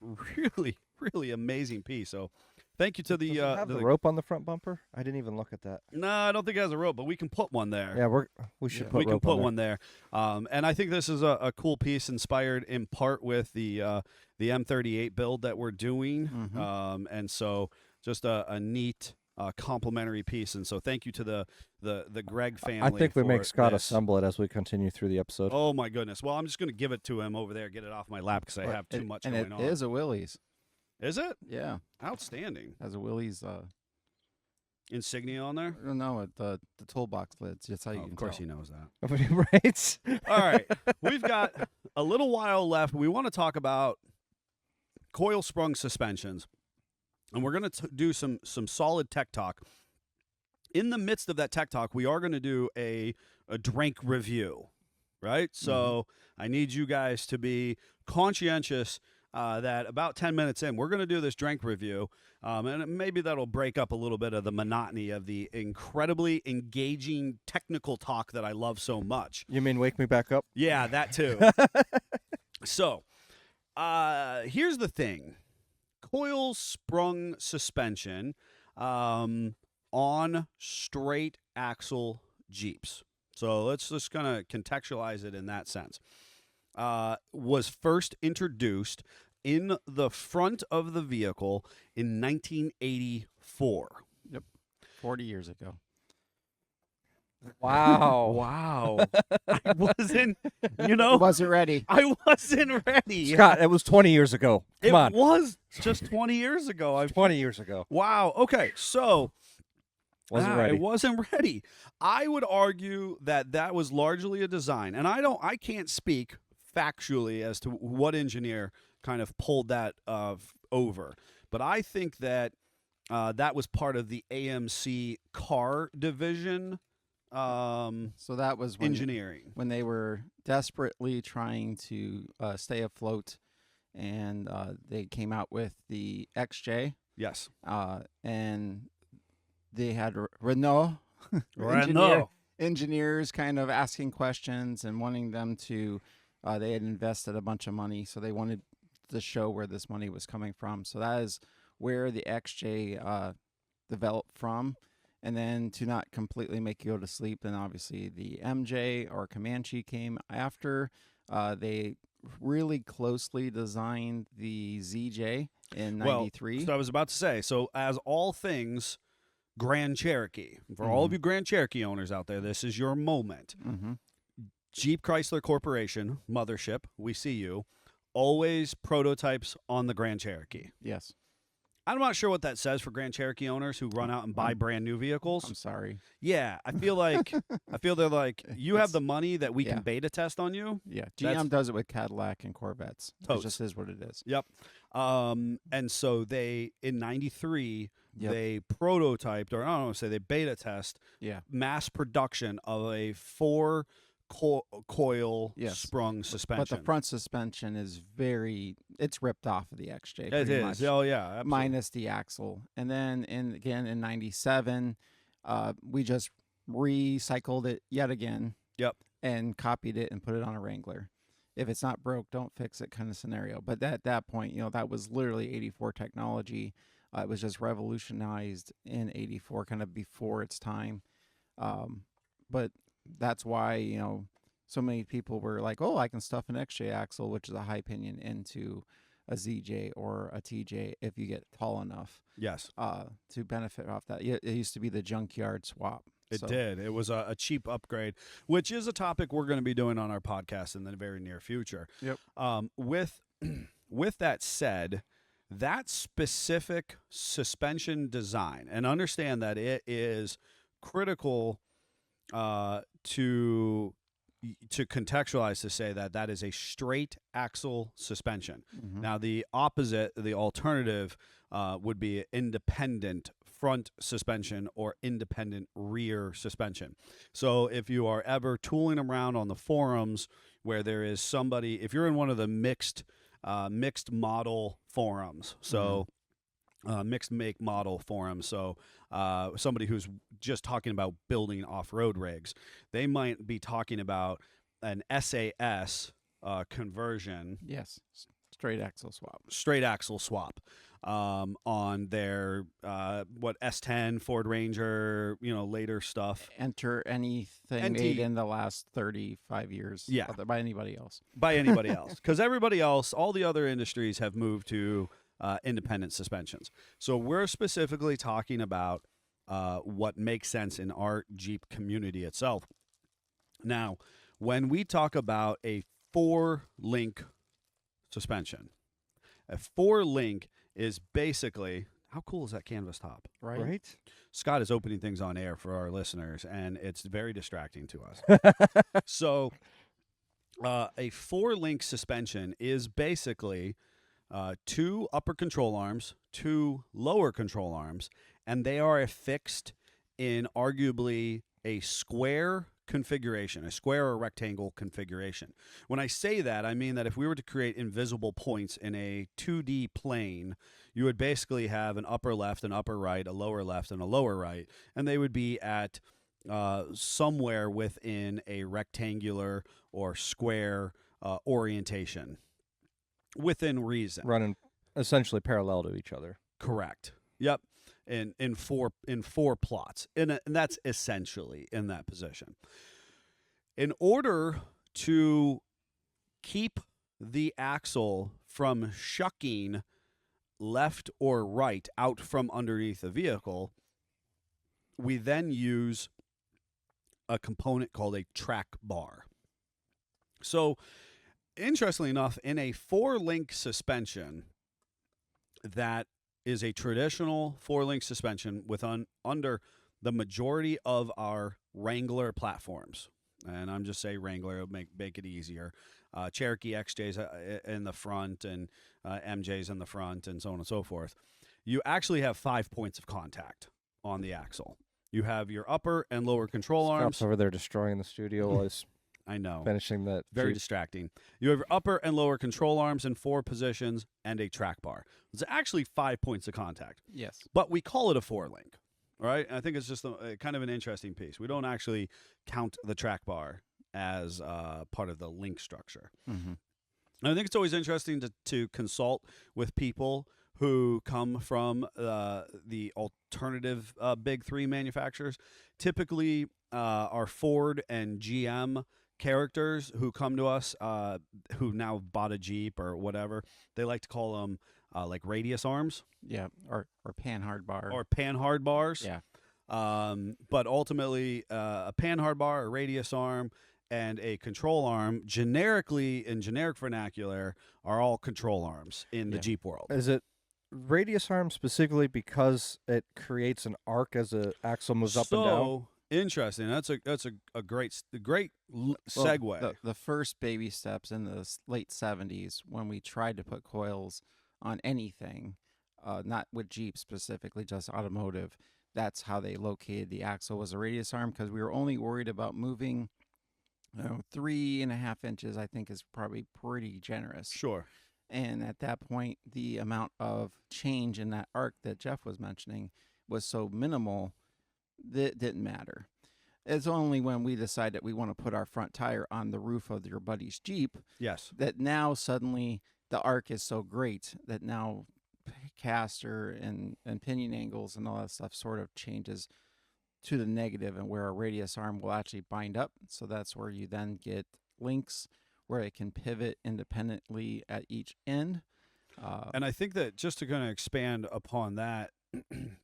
Really, really amazing piece. So thank you to the Does it have the rope on the front bumper? I didn't even look at that. No, I don't think it has a rope, but we can put one there. Yeah, we should put we can rope put on there. one there. And I think this is a cool piece, inspired in part with the M38 build that we're doing. And so just a neat complimentary piece. And so thank you to the Gregg family. I think we for make Scott this. assemble it as we continue through the episode. Oh my goodness. Well, I'm just going to give it to him over there, get it off my lap, because I have too much and going on. it is a Willys. Is it? Yeah. Outstanding. Has a Willys Insignia on there? no, the toolbox lids. That's how you Oh, can of course tell. he knows that. Right. All right. We've got a little while left. We want to talk about coil sprung suspensions, and we're going to do some solid tech talk. In the midst of that tech talk, we are going to do a drink review, right? So I need you guys to be conscientious that about 10 minutes in, we're going to do this drink review, and maybe that'll break up a little bit of the monotony of the incredibly engaging technical talk that I love so much. You mean wake me back up? Yeah, that too. So, Here's the thing. Coil sprung suspension on straight axle Jeeps. So let's just kind of contextualize it in that sense. Was first introduced in the front of the vehicle in 1984. Yep. 40 years ago. Wow. Wow. I wasn't, you know, Wasn't ready. I wasn't ready. Scott, it was 20 years ago. Come on. It was just 20 years ago. 20 years ago. Wow. Okay. So Wasn't ready. I wasn't ready. I would argue that that was largely a design, and I can't speak factually as to what engineer kind of pulled that over, but I think that that was part of the AMC car division So that was engineering. when they were desperately trying to stay afloat, and they came out with the XJ, Yes. and they had Renault Renault. engineers kind of asking questions and wanting them to. They had invested a bunch of money, so they wanted to show where this money was coming from. So that is where the XJ developed from. And then to not completely make you go to sleep, then obviously the MJ or Comanche came after. They really closely designed the ZJ in '93. Well, so I was about to say, so as all things Grand Cherokee, for all of you Grand Cherokee owners out there, this is your moment. Mm-hmm. Jeep Chrysler Corporation, mothership, we see you, always prototypes on the Grand Cherokee. Yes. I'm not sure what that says for Grand Cherokee owners who run out and buy brand new vehicles. I'm sorry. Yeah, I feel they're like, you have It's- the money that we yeah. can beta test on you. Yeah. That's- GM does it with Cadillac and Corvettes. It Totes. just is what it is. Yep. And so they, in 93, Yep. they prototyped, or I don't want to say they beta test, Yeah. mass production of a 4 coil Yes. sprung suspension. But the front suspension is it's ripped off of the XJ. It pretty is. much, Oh, yeah. Absolutely. minus the axle. And then again in '97, we just recycled it yet again. Yep. And copied it and put it on a Wrangler. If it's not broke, don't fix it kind of scenario. But at that point, that was literally '84 technology. It was just revolutionized in '84, kind of before its time. But that's why, so many people were like, oh, I can stuff an XJ axle, which is a high pinion, into a ZJ or a TJ if you get tall enough Yes. to benefit off that. It used to be the junkyard swap. It did. It was a cheap upgrade, which is a topic we're going to be doing on our podcast in the very near future. Yep. With that said, that specific suspension design, and understand that it is critical to contextualize to say that is a straight axle suspension. Mm-hmm. Now, the alternative would be independent front suspension or independent rear suspension. So if you are ever tooling around on the forums where there is somebody, if you're in one of the mixed model forums, so mixed make model forums, so somebody who's just talking about building off-road rigs, they might be talking about an SAS conversion. Yes. Straight axle swap. On their S10 Ford Ranger, later stuff. Enter anything NT. made in the last 35 years. Yeah. By anybody else. By anybody else, because everybody else, all the other industries have moved to independent suspensions. So we're specifically talking about what makes sense in our Jeep community itself. Now, when we talk about a 4-link suspension, a 4-link is basically, how cool is that canvas top? Right. Scott is opening things on air for our listeners, and it's very distracting to us. So a 4-link suspension is basically 2 upper control arms, 2 lower control arms, and they are affixed in arguably a square configuration, a square or rectangle configuration. When I say that, I mean that if we were to create invisible points in a 2D plane, you would basically have an upper left, an upper right, a lower left, and a lower right, and they would be at somewhere within a rectangular or square orientation. within reason. running essentially parallel to each other. Correct. Yep. In four plots, and that's essentially in that position. In order to keep the axle from shucking left or right out from underneath the vehicle, we then use a component called a track bar. So, interestingly enough, in a 4-link suspension that is a traditional 4-link suspension with under the majority of our Wrangler platforms, and I'm just saying Wrangler, it'll make it easier. Cherokee XJs in the front and MJs in the front and so on and so forth. You actually have 5 points of contact on the axle. You have your upper and lower control arms. Scott's over there destroying the studio while he's I know. finishing that. Very Jeep. distracting. You have your upper and lower control arms in 4 positions and a track bar. It's actually 5 points of contact, Yes. but we call it a 4-link, right? I think it's just kind of an interesting piece. We don't actually count the track bar as part of the link structure. Mm-hmm. And I think it's always interesting to consult with people who come from the alternative big 3 manufacturers. Typically, our Ford and GM characters who come to us, who now bought a Jeep or whatever, they like to call them like radius arms. Yeah. Or panhard bar. Or panhard bars. Yeah. But ultimately, a panhard bar, a radius arm, and a control arm, generically in generic vernacular, are all control arms in the Jeep world. Is it radius arm specifically because it creates an arc as the axle moves up and down? So interesting. That's a great segue. The first baby steps in the late 70s when we tried to put coils on anything, not with Jeep specifically, just automotive. That's how they located the axle, was a radius arm, because we were only worried about moving 3.5 inches. I think is probably pretty generous. Sure. And at that point, the amount of change in that arc that Jeff was mentioning was so minimal that it didn't matter. It's only when we decide that we want to put our front tire on the roof of your buddy's Jeep Yes. that now suddenly the arc is so great that now caster and pinion angles and all that stuff sort of changes to the negative, and where a radius arm will actually bind up. So that's where you then get links where it can pivot independently at each end. And I think that just to kind of expand upon that,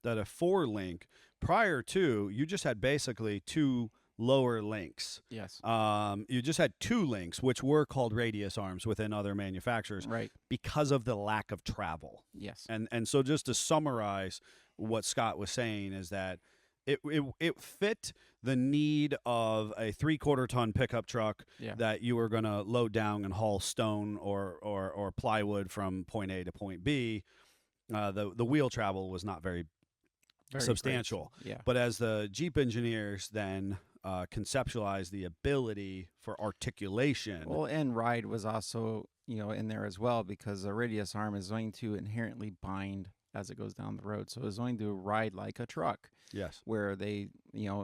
that a 4-link, prior to, you just had basically 2 lower links. Yes. You just had 2 links, which were called radius arms within other manufacturers, Right. because of the lack of travel. Yes. And so just to summarize what Scott was saying is that it fit the need of a 3/4 ton pickup truck Yeah. that you were going to load down and haul stone or plywood from point A to point B. The wheel travel was not very Very substantial. great. Yeah. But as the Jeep engineers then conceptualized the ability for articulation. Well, and ride was also, in there as well, because the radius arm is going to inherently bind as it goes down the road. So it's going to ride like a truck, Yes. where they,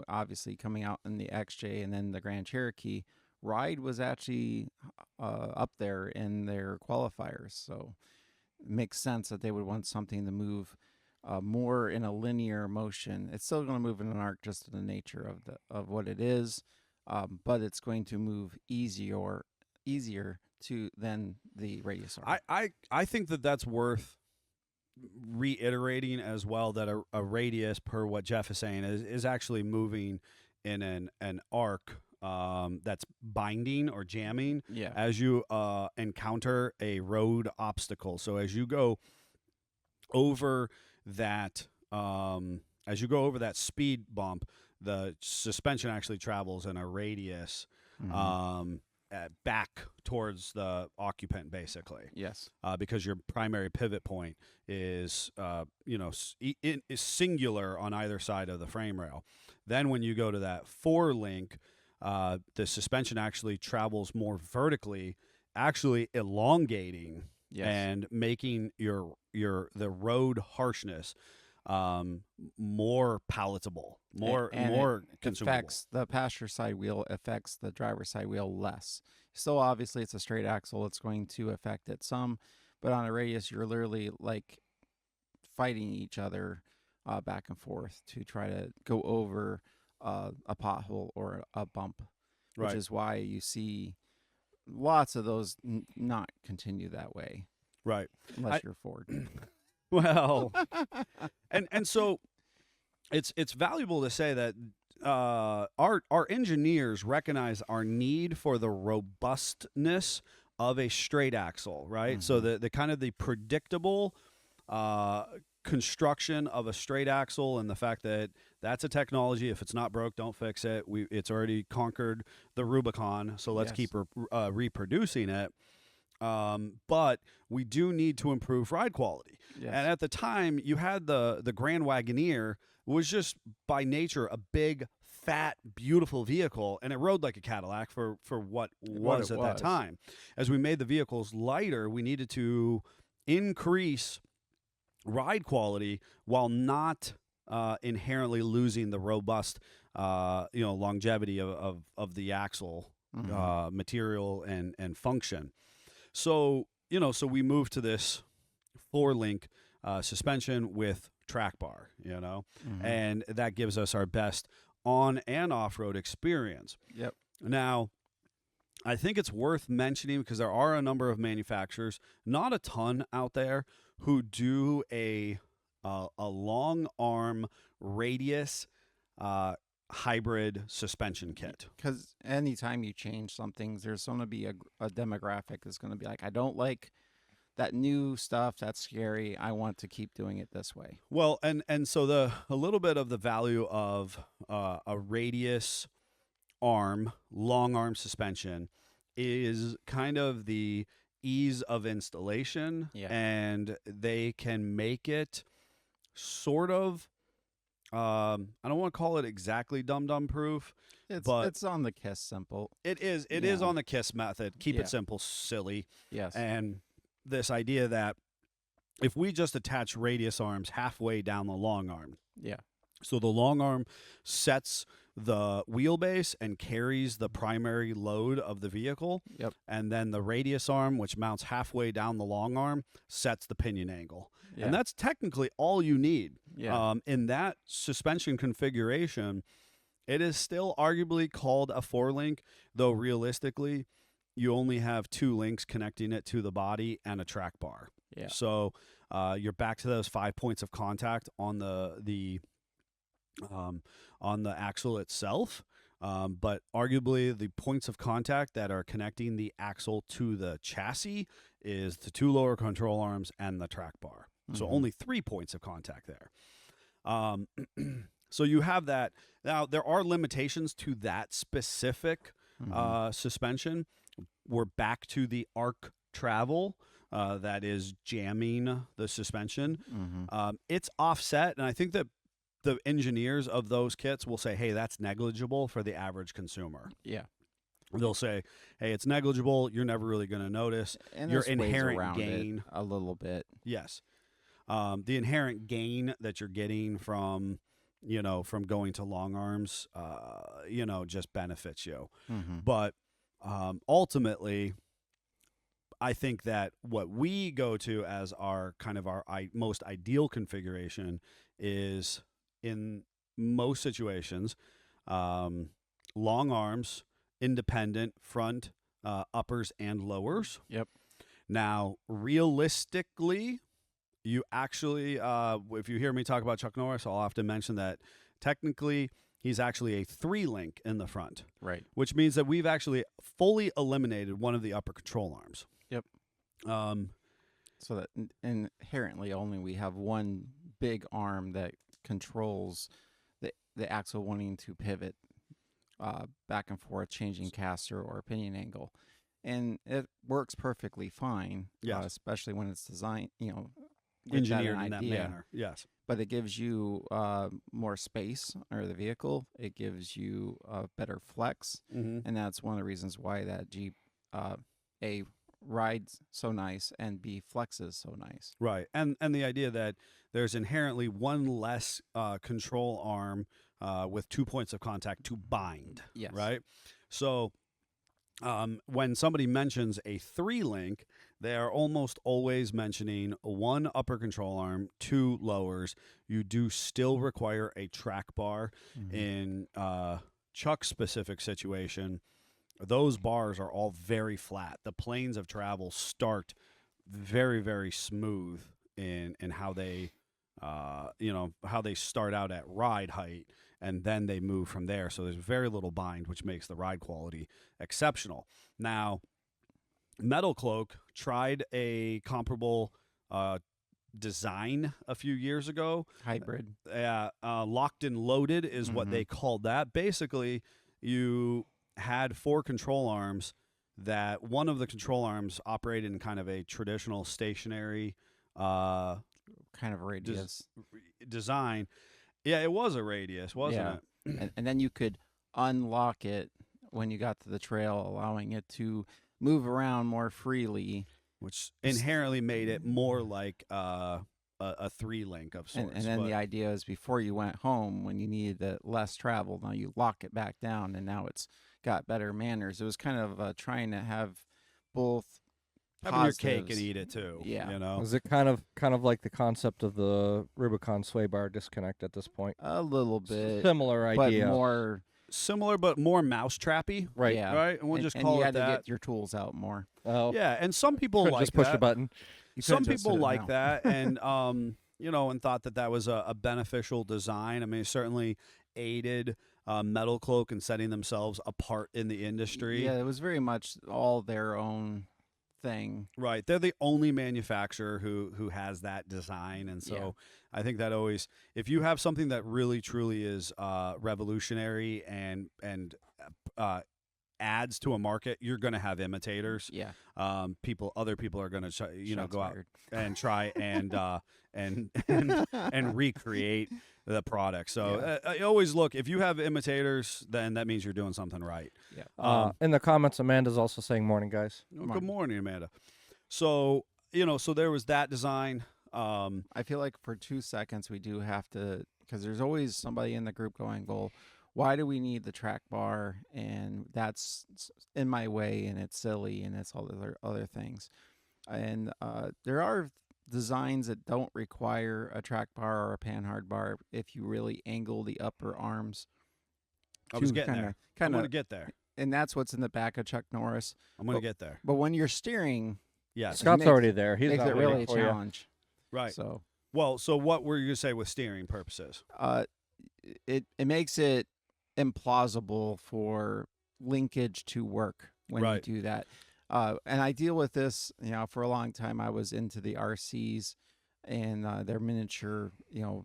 obviously coming out in the XJ and then the Grand Cherokee, ride was actually up there in their qualifiers. So it makes sense that they would want something to move more in a linear motion. It's still going to move in an arc just in the nature of what it is, but it's going to move easier than the radius arm. I think that's worth reiterating as well, that a radius, per what Jeff is saying, is actually moving in an arc that's binding or jamming Yeah. as you encounter a road obstacle. So as you go over that speed bump, the suspension actually travels in a radius Mhm. back towards the occupant, basically. Yes. Because your primary pivot point is, is singular on either side of the frame rail. Then when you go to that 4-link, the suspension actually travels more vertically, actually elongating Yes. and making the road harshness more palatable, more it consumable. affects the passenger side wheel, affects the driver's side wheel less. So obviously it's a straight axle, it's going to affect it some, but on a radius you're literally like fighting each other back and forth to try to go over a pothole or a bump, which Right. is why you see lots of those not continue that way Right. unless I- you're Ford. Well, and so it's valuable to say that our engineers recognize our need for the robustness of a straight axle, right? So the kind of the predictable construction of a straight axle, and the fact that that's a technology. If it's not broke, don't fix it. It's already conquered the Rubicon, so let's Yes. keep reproducing it. But we do need to improve ride quality. Yes. And at the time, you had the Grand Wagoneer was just by nature a big, fat, beautiful vehicle, and it rode like a Cadillac for what was at that time. As we made the vehicles lighter, we needed to increase ride quality while not inherently losing the robust, longevity of the axle material and function. So so we moved to this 4-link suspension with track bar, and that gives us our best on and off-road experience. Yep. Now, I think it's worth mentioning because there are a number of manufacturers, not a ton out there, who do a long arm radius hybrid suspension kit. Because anytime you change something, there's going to be a demographic that's going to be like, I don't like that new stuff. That's scary. I want to keep doing it this way. Well, and so a little bit of the value of a radius arm, long arm suspension is kind of the ease of installation, and they can make it sort of I don't want to call it exactly dum-dum proof. But it's on the KISS simple. It is on the KISS method. Keep it simple, silly. Yes. And this idea that if we just attach radius arms halfway down the long arm. Yeah. So the long arm sets the wheelbase and carries the primary load of the vehicle. Yep. And then the radius arm, which mounts halfway down the long arm, sets the pinion angle. Yeah. And that's technically all you need. Yeah. In that suspension configuration, it is still arguably called a 4-link, though realistically, you only have 2 links connecting it to the body and a track bar. Yeah. So you're back to those 5 points of contact on the axle itself. But arguably the points of contact that are connecting the axle to the chassis is the 2 lower control arms and the track bar. So only 3 points of contact there. So you have that. Now, there are limitations to that specific suspension. We're back to the arc travel that is jamming the suspension. It's offset, and I think that the engineers of those kits will say, hey, that's negligible for the average consumer. Yeah. They'll say, hey, it's negligible. You're never really going to notice. And your there's ways inherent around it gain. a little bit. Yes. The inherent gain that you're getting from going to long arms, just benefits you. But ultimately, I think that what we go to as our kind of our most ideal configuration is, in most situations, long arms, independent front, uppers, and lowers. Yep. Now, realistically, you actually, if you hear me talk about Chuck Norris, I'll often mention that technically he's actually a 3-link in the front. Right. Which means that we've actually fully eliminated one of the upper control arms. Yep. So that inherently only we have one big arm that controls the axle wanting to pivot back and forth, changing caster or pinion angle. And it works perfectly fine, especially when it's designed, engineered in that manner. Yes. But it gives you more space under the vehicle. It gives you better flex. And that's one of the reasons why that Jeep ride so nice and B, flexes so nice. Right. And the idea that there's inherently one less control arm with 2 points of contact to bind. Yes. Right. So when somebody mentions a 3-link, they are almost always mentioning 1 upper control arm, 2 lowers. You do still require a track bar. In Chuck's specific situation. Those bars are all very flat. The planes of travel start very, very smooth in how they, how they start out at ride height, and then they move from there. So there's very little bind, which makes the ride quality exceptional. Now, Metal Cloak tried a comparable design a few years ago. Hybrid. Locked and loaded is what they called that. Basically, you had 4 control arms that one of the control arms operated in kind of a traditional stationary Kind of radius. design. Yeah, it was a radius, wasn't it? And then you could unlock it when you got to the trail, allowing it to move around more freely. Which inherently made it more like a 3-link of sorts. And then the idea is before you went home, when you needed less travel, now you lock it back down, and now it's got better manners. It was kind of trying to have both having your positives. cake and eat it too. Yeah. You know? Was it kind of like the concept of the Rubicon sway bar disconnect at this point? A little bit. Similar but idea. more. Similar, but more mousetrappy. Right. Yeah. Right? And we'll just and call you it had that. to get your tools out more. Oh, Yeah, and some people couldn't like just push that. a button. You Some could've just people sit it like down. that, and and thought that was a beneficial design. I mean, it certainly aided Metal Cloak in setting themselves apart in the industry. Yeah, it was very much all their own thing. Right, they're the only manufacturer who has that design, and so Yeah. I think that always, if you have something that really truly is revolutionary and adds to a market, you're going to have imitators. Yeah. Other people are going to Shots go out fired. and try and recreate the product. So I always look, if you have imitators, then that means you're doing something right. Yeah. In the comments, Amanda's also saying morning, guys. Good morning, Amanda. So so there was that design. I feel like for 2 seconds we do have to, because there's always somebody in the group going, well, why do we need the track bar? And that's in my way, and it's silly, and it's all other things. And there are designs that don't require a track bar or a panhard bar if you really angle the upper arms. I was getting there. I'm going to get there. And that's what's in the back of Chuck Norris. I'm going to get there. But when you're steering, Yes. Scott's makes- already there. He's makes not it waiting really a for you. challenge. Right. So Well, so what were you going to say with steering purposes? it makes it implausible for linkage to work when Right. you do that. And I deal with this, for a long time. I was into the RCs and their miniature,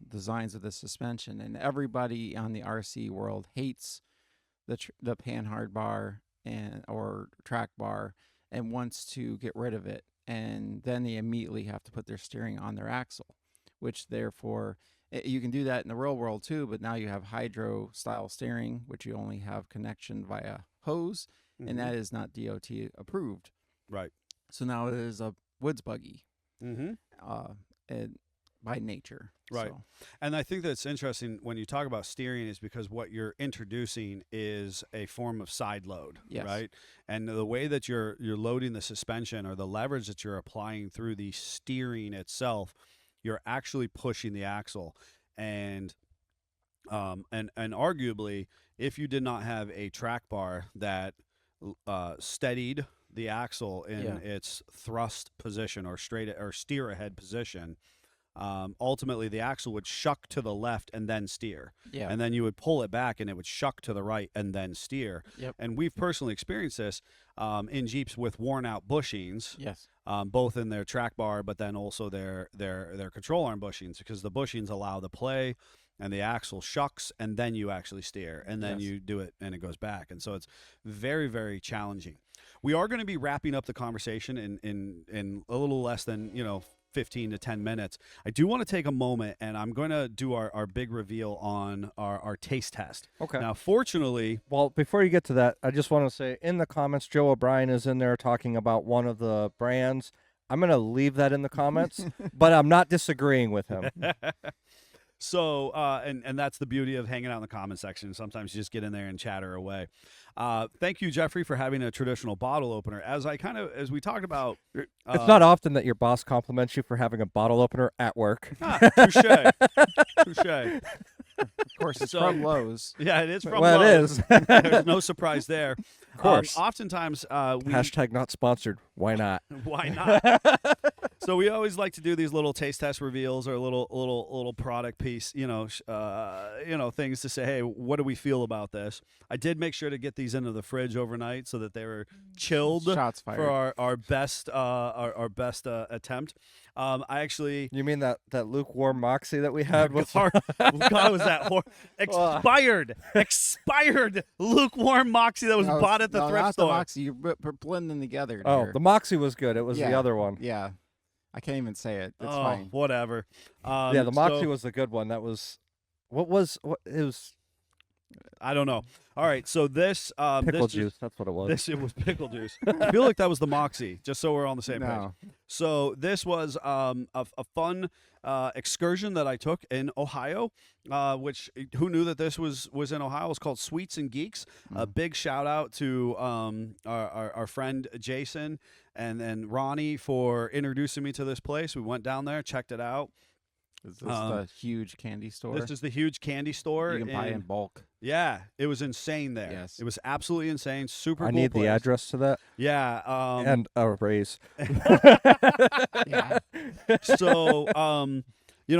designs of the suspension, and everybody on the RC world hates the panhard bar or track bar and wants to get rid of it. And then they immediately have to put their steering on their axle, which therefore you can do that in the real world too, but now you have hydro style steering, which you only have connection via hose, and that is not DOT approved. Right. So now it is a woods buggy Mm-hmm. by nature. Right. So, And I think that's interesting when you talk about steering is because what you're introducing is a form of side load, Yes. right? And the way that you're loading the suspension or the leverage that you're applying through the steering itself, you're actually pushing the axle. And arguably, if you did not have a track bar that steadied the axle in its thrust position or steer ahead position, ultimately the axle would shuck to the left and then steer. yeah. And then you would pull it back and it would shuck to the right and then steer. Yep. And we've personally experienced this in Jeeps with worn out bushings, Yes. both in their track bar, but then also their control arm bushings, because the bushings allow the play and the axle shucks and then you actually steer and then Yes. you do it and it goes back. And so it's very, very challenging. We are going to be wrapping up the conversation in a little less than, 15 to 10 minutes. I do want to take a moment, and I'm going to do our big reveal on our taste test. Okay. Now, fortunately, Well, before you get to that, I just want to say in the comments, Joe O'Brien is in there talking about one of the brands. I'm going to leave that in the comments, but I'm not disagreeing with him. so and that's the beauty of hanging out in the comment section. Sometimes you just get in there and chatter away. Thank you, Jeffrey, for having a traditional bottle opener. As we talked about, It's not often that your boss compliments you for having a bottle opener at work. Touche. Touche. Of course, it's So- from Lowe's. Yeah, it is from Well, it Lowe's. is. There's no surprise there. Of course. Oftentimes, we Hashtag not sponsored. Why not? why not? So we always like to do these little taste test reveals or a little product piece, things to say, hey, what do we feel about this? I did make sure to get these into the fridge overnight so that they were chilled Shots fired. for our best attempt. I actually. You mean that lukewarm moxie that we had with God, was that expired lukewarm moxie that was bought at the thrift not store? The Moxie. You're blending together. Oh, there. the moxie was good. It was the Yeah. other one. Yeah. I can't even say it. It's Oh, fine. whatever. Yeah, the moxie so- was the good one. That was what it was I don't know. All right, so this pickle this juice. That's what it was. It was pickle juice. I feel like that was the moxie. Just so we're on the same page. No. So this was a fun excursion that I took in Ohio, which who knew that this was in Ohio? It's called Sweets and Geeks. A big shout out to our friend Jason and Ronnie for introducing me to this place. We went down there, checked it out. Is this the huge candy store? This is the huge candy store. You can buy in bulk. Yeah, it was insane there. Yes. It was absolutely insane. Super I cool need the place. address to that Yeah. and a raise. Yeah. So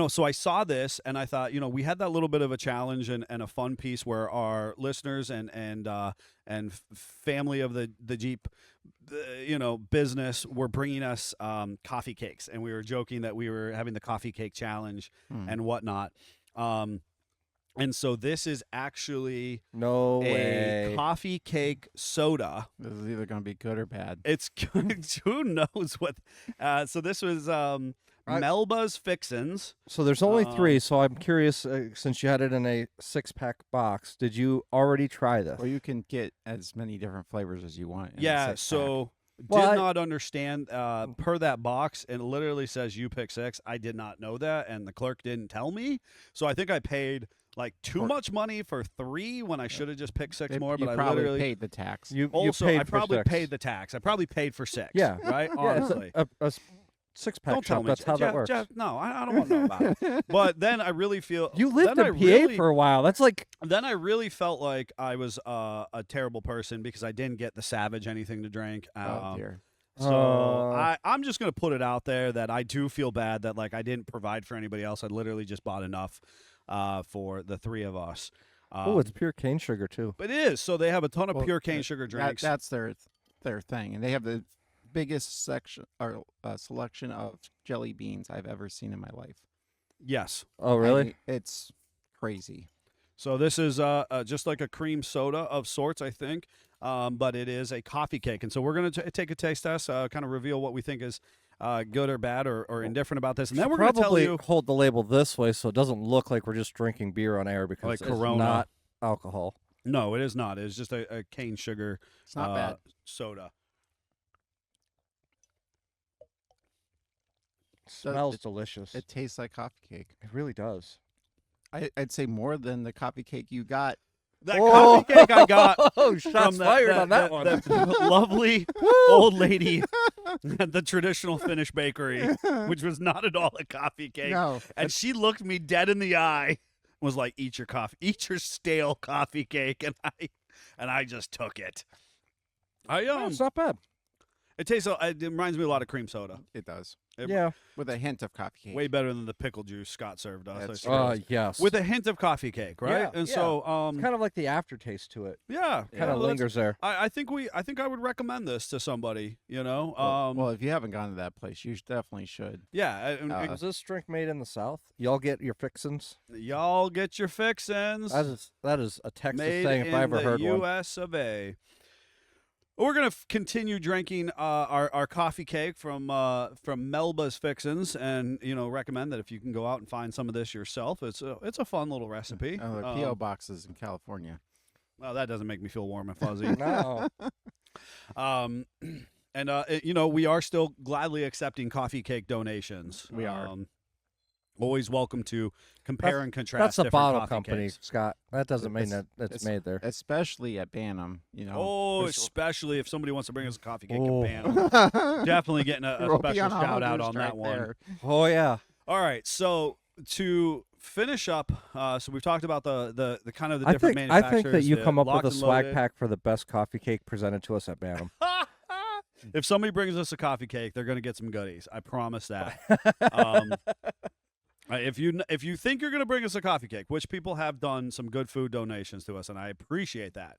so I saw this and I thought, we had that little bit of a challenge and a fun piece where our listeners and family of the Jeep business were bringing us coffee cakes, and we were joking that we were having the coffee cake challenge and whatnot. And so this is actually No a way. coffee cake soda. This is either going to be good or bad. It's who knows what. So this was Melba's Fixins. So there's only 3. So I'm curious, since you had it in a 6-pack box, did you already try this? Or you can get as many different flavors as you want. in a Yeah. 6-pack. So Well, did not understand per that box. It literally says you pick 6. I did not know that, and the clerk didn't tell me. So I think I paid like too much money for 3 when I should have just picked 6 They- more. you But I probably literally paid the tax. You also paid I for probably 6. paid the tax. I probably paid for 6. Yeah. Right. Yeah, it's Honestly. a 6-pack Don't tell shop. me, That's how Jeff, that works. Jeff, no, I don't want to know about it. But then I really feel You lived then in I PA really- for a while. That's like Then I really felt like I was a terrible person because I didn't get the Savage anything to drink. Oh, dear. So I'm just gonna put it out there that I do feel bad that like I didn't provide for anybody else. I literally just bought enough for the 3 of us. it's pure cane sugar too. But it is. So they have a ton of Well, pure cane sugar drinks. That's their thing, and they have the biggest section or selection of jelly beans I've ever seen in my life. Yes. Oh, really? It's crazy. So this is just like a cream soda of sorts, I think, but it is a coffee cake. And so we're going to take a taste test, kind of reveal what we think is good or bad or indifferent about this. And then we're going to tell probably you. hold the label this way so it doesn't look like we're just drinking beer on air because Like it's Corona. not alcohol. No, it is not. It's just a cane sugar It's not bad. soda. Smells it- delicious. It tastes like coffee cake. It really does. I'd say more than the coffee cake you got. That coffee cake I got Oh, from shots fired on that one. that lovely old lady at the traditional Finnish bakery, which was not at all a coffee cake. No, And she looked me dead in the eye and was like, eat your coffee, eat your stale coffee cake. And I just took it. It's not bad. It tastes, it reminds me a lot of cream soda. it does. Yeah. With a hint of coffee cake. Way better than the pickle juice Scott served us. That's I true. suppose. Yes. With a hint of coffee cake, right? Yeah, And yeah. so, kind of like the aftertaste to it. yeah, Kind of lingers there. I think I would recommend this to somebody. Well, if you haven't gone to that place, you definitely should. Yeah, Is this drink made in the South? Y'all get your fixins? y'all get your fixins. That is a Texas made thing if in I ever the heard one. U.S. of A. We're gonna continue drinking our coffee cake from Melba's Fixins, and recommend that if you can go out and find some of this yourself, it's a fun little recipe. Oh, the PO boxes in California. Well, that doesn't make me feel warm and fuzzy. No. And we are still gladly accepting coffee cake donations. We are. Always welcome to compare and contrast. That's a different bottle coffee company, cakes. Scott. That doesn't mean that it's It's- made there. Especially at Bantam, Oh, There's- especially if somebody wants to bring us a coffee cake Oh. and Bantam. Definitely getting a We'll be special on a shout out hunger on that strike one. there. Oh yeah. All right, so to finish up, so we've talked about the kind of the different I manufacturers. think that you the come up with locked a and swag loaded. pack for the best coffee cake presented to us at Bantam. If somebody brings us a coffee cake, they're going to get some goodies. I promise that. If you think you're going to bring us a coffee cake, which people have done some good food donations to us, and I appreciate that.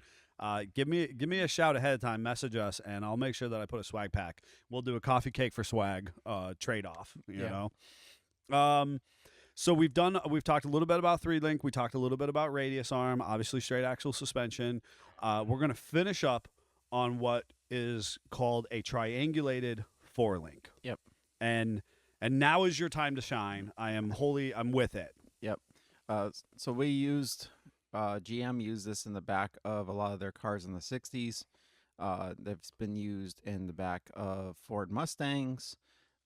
Give me a shout ahead of time, message us, and I'll make sure that I put a swag pack. We'll do a coffee cake for swag trade off. You know. So we've talked a little bit about 3-link. We talked a little bit about radius arm, obviously straight axle suspension. We're going to finish up on what is called a triangulated 4-link. Yep. And now is your time to shine. I'm with it. Yep. So we used GM used this in the back of a lot of their cars in the 60s. They've been used in the back of Ford Mustangs.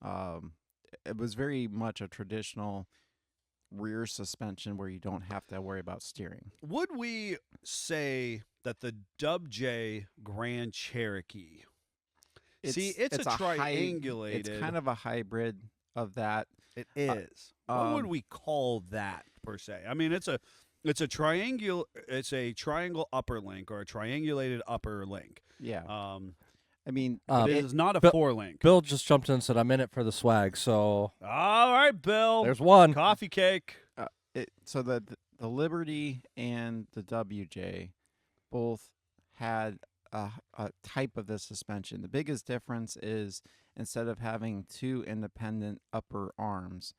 It was very much a traditional rear suspension where you don't have to worry about steering. Would we say that the Dub J Grand Cherokee? It's a triangulated. It's kind of a hybrid of that. It is. What would we call that per se? I mean, it's a triangle upper link or a triangulated upper link. Yeah. I mean, It is not a Bill- 4-link. Bill just jumped in and said, "I'm in it for the swag." So All right, Bill. there's one. Coffee cake. so the Liberty and the WJ both had a type of the suspension. The biggest difference is instead of having 2 independent upper arms,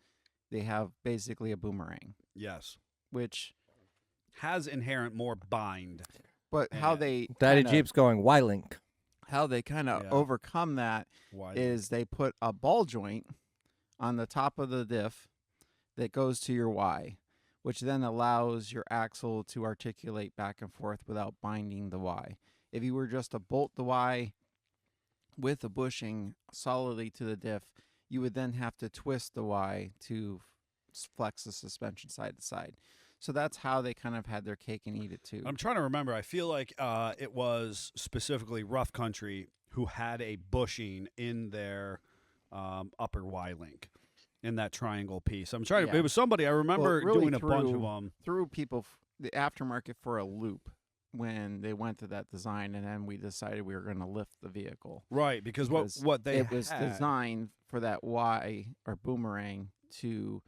they have basically a boomerang, Yes. which Has inherent more bind. but how Yeah. they Daddy kinda- Jeep's going Y-link. how they kind of Yeah. overcome that Why? is they put a ball joint on the top of the diff that goes to your Y, which then allows your axle to articulate back and forth without binding the Y. If you were just to bolt the Y with a bushing solidly to the diff, you would then have to twist the Y to flex the suspension side to side. So that's how they kind of had their cake and eat it too. I'm trying to remember. I feel like it was specifically Rough Country who had a bushing in their upper Y link in that triangle piece. I'm trying to. Yeah. It was somebody I remember really doing a bunch of through- them. Threw people the aftermarket for a loop when they went to that design, and then we decided we were going to lift the vehicle. Right, because Because what they it was had- designed for that Y or boomerang to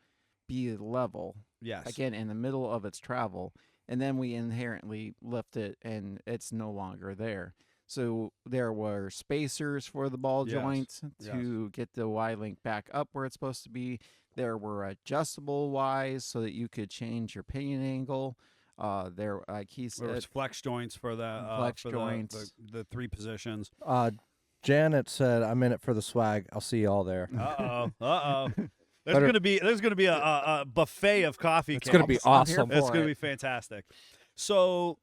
be level Yes. again in the middle of its travel, and then we inherently lift it and it's no longer there. So there were spacers for the ball Yes, joints to get the Y link back up where it's supposed to be. There were adjustable Ys so that you could change your pinion angle. There, like he There was said, flex joints for the flex for joints. the 3 positions. Janet said, "I'm in it for the swag. I'll see you all there." Uh-oh. There's Better- gonna be a buffet of coffee It's cakes. gonna be I'm here awesome. for It's going to it. be fantastic. So,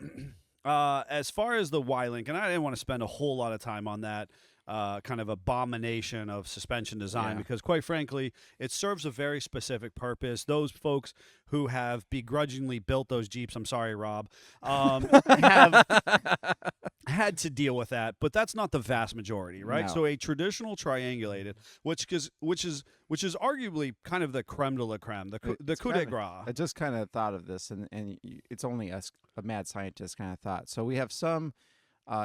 as far as the Y-Link, and I didn't want to spend a whole lot of time on that kind of abomination of suspension design Yeah. because, quite frankly, it serves a very specific purpose. Those folks who have begrudgingly built those Jeeps, I'm sorry, Rob, have had to deal with that, but that's not the vast majority, right? No. So a traditional triangulated, which is arguably kind of the creme de la creme, the coup de kinda- grace. I just kind of thought of this, and it's only a mad scientist kind of thought. So we have some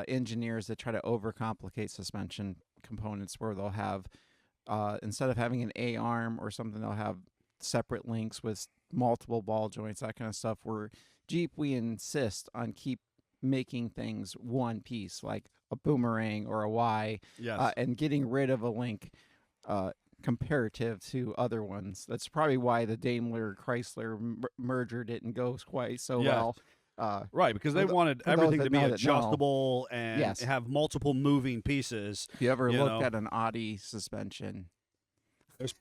engineers that try to overcomplicate suspension components where they'll have, instead of having an A arm or something, they'll have separate links with multiple ball joints, that kind of stuff. Where Jeep, we insist on keep making things one piece, like a boomerang or a Y, Yes. and getting rid of a link comparative to other ones. That's probably why the Daimler Chrysler merger didn't go quite so Yeah. well. Right, because they For wanted those everything that to be know that know. adjustable and Yes. have multiple moving pieces. If you ever You looked know. at an Audi suspension,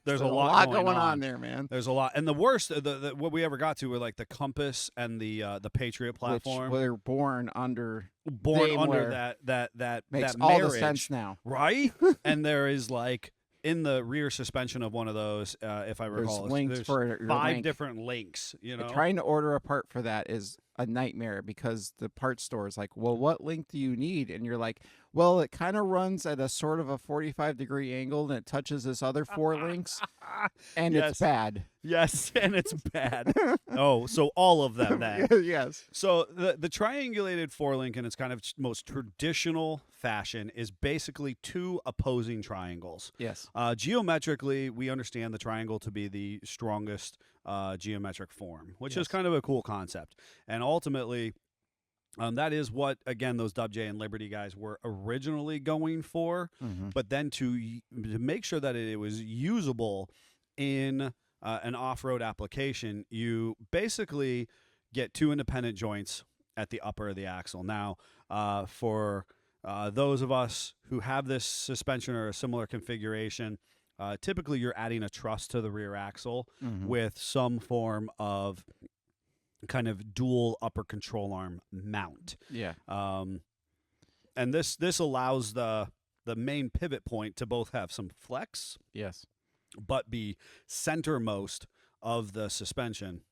There's a lot going on there, man. There's a lot, and the worst, what we ever got to were like the Compass and the Patriot platform, Which were born under born under Daimler. that Makes that all marriage, the sense now. right? And there is like in the rear suspension of one of those, if I recall, links there's for your 5 link. different links. You know, Trying to order a part for that is a nightmare because the parts store is like, well, what link do you need? And you're like, well, it kind of runs at a sort of a 45-degree angle and it touches this other 4 links, and Yes. it's bad. Yes, and it's bad. Oh, so all of them then. Yes. So the triangulated 4-link in its kind of most traditional fashion is basically 2 opposing triangles. Yes. Geometrically, we understand the triangle to be the strongest geometric form, which is Yes. kind of a cool concept. And ultimately, that is what, again, those WJ and Liberty guys were originally going for. Mm-hmm. But then to make sure that it was usable in an off-road application, you basically get 2 independent joints at the upper of the axle. Now, for those of us who have this suspension or a similar configuration, typically you're adding a truss to the rear axle Mm-hmm. with some form of kind of dual upper control arm mount. Yeah. And this allows the main pivot point to both have some flex Yes. but be centermost of the suspension.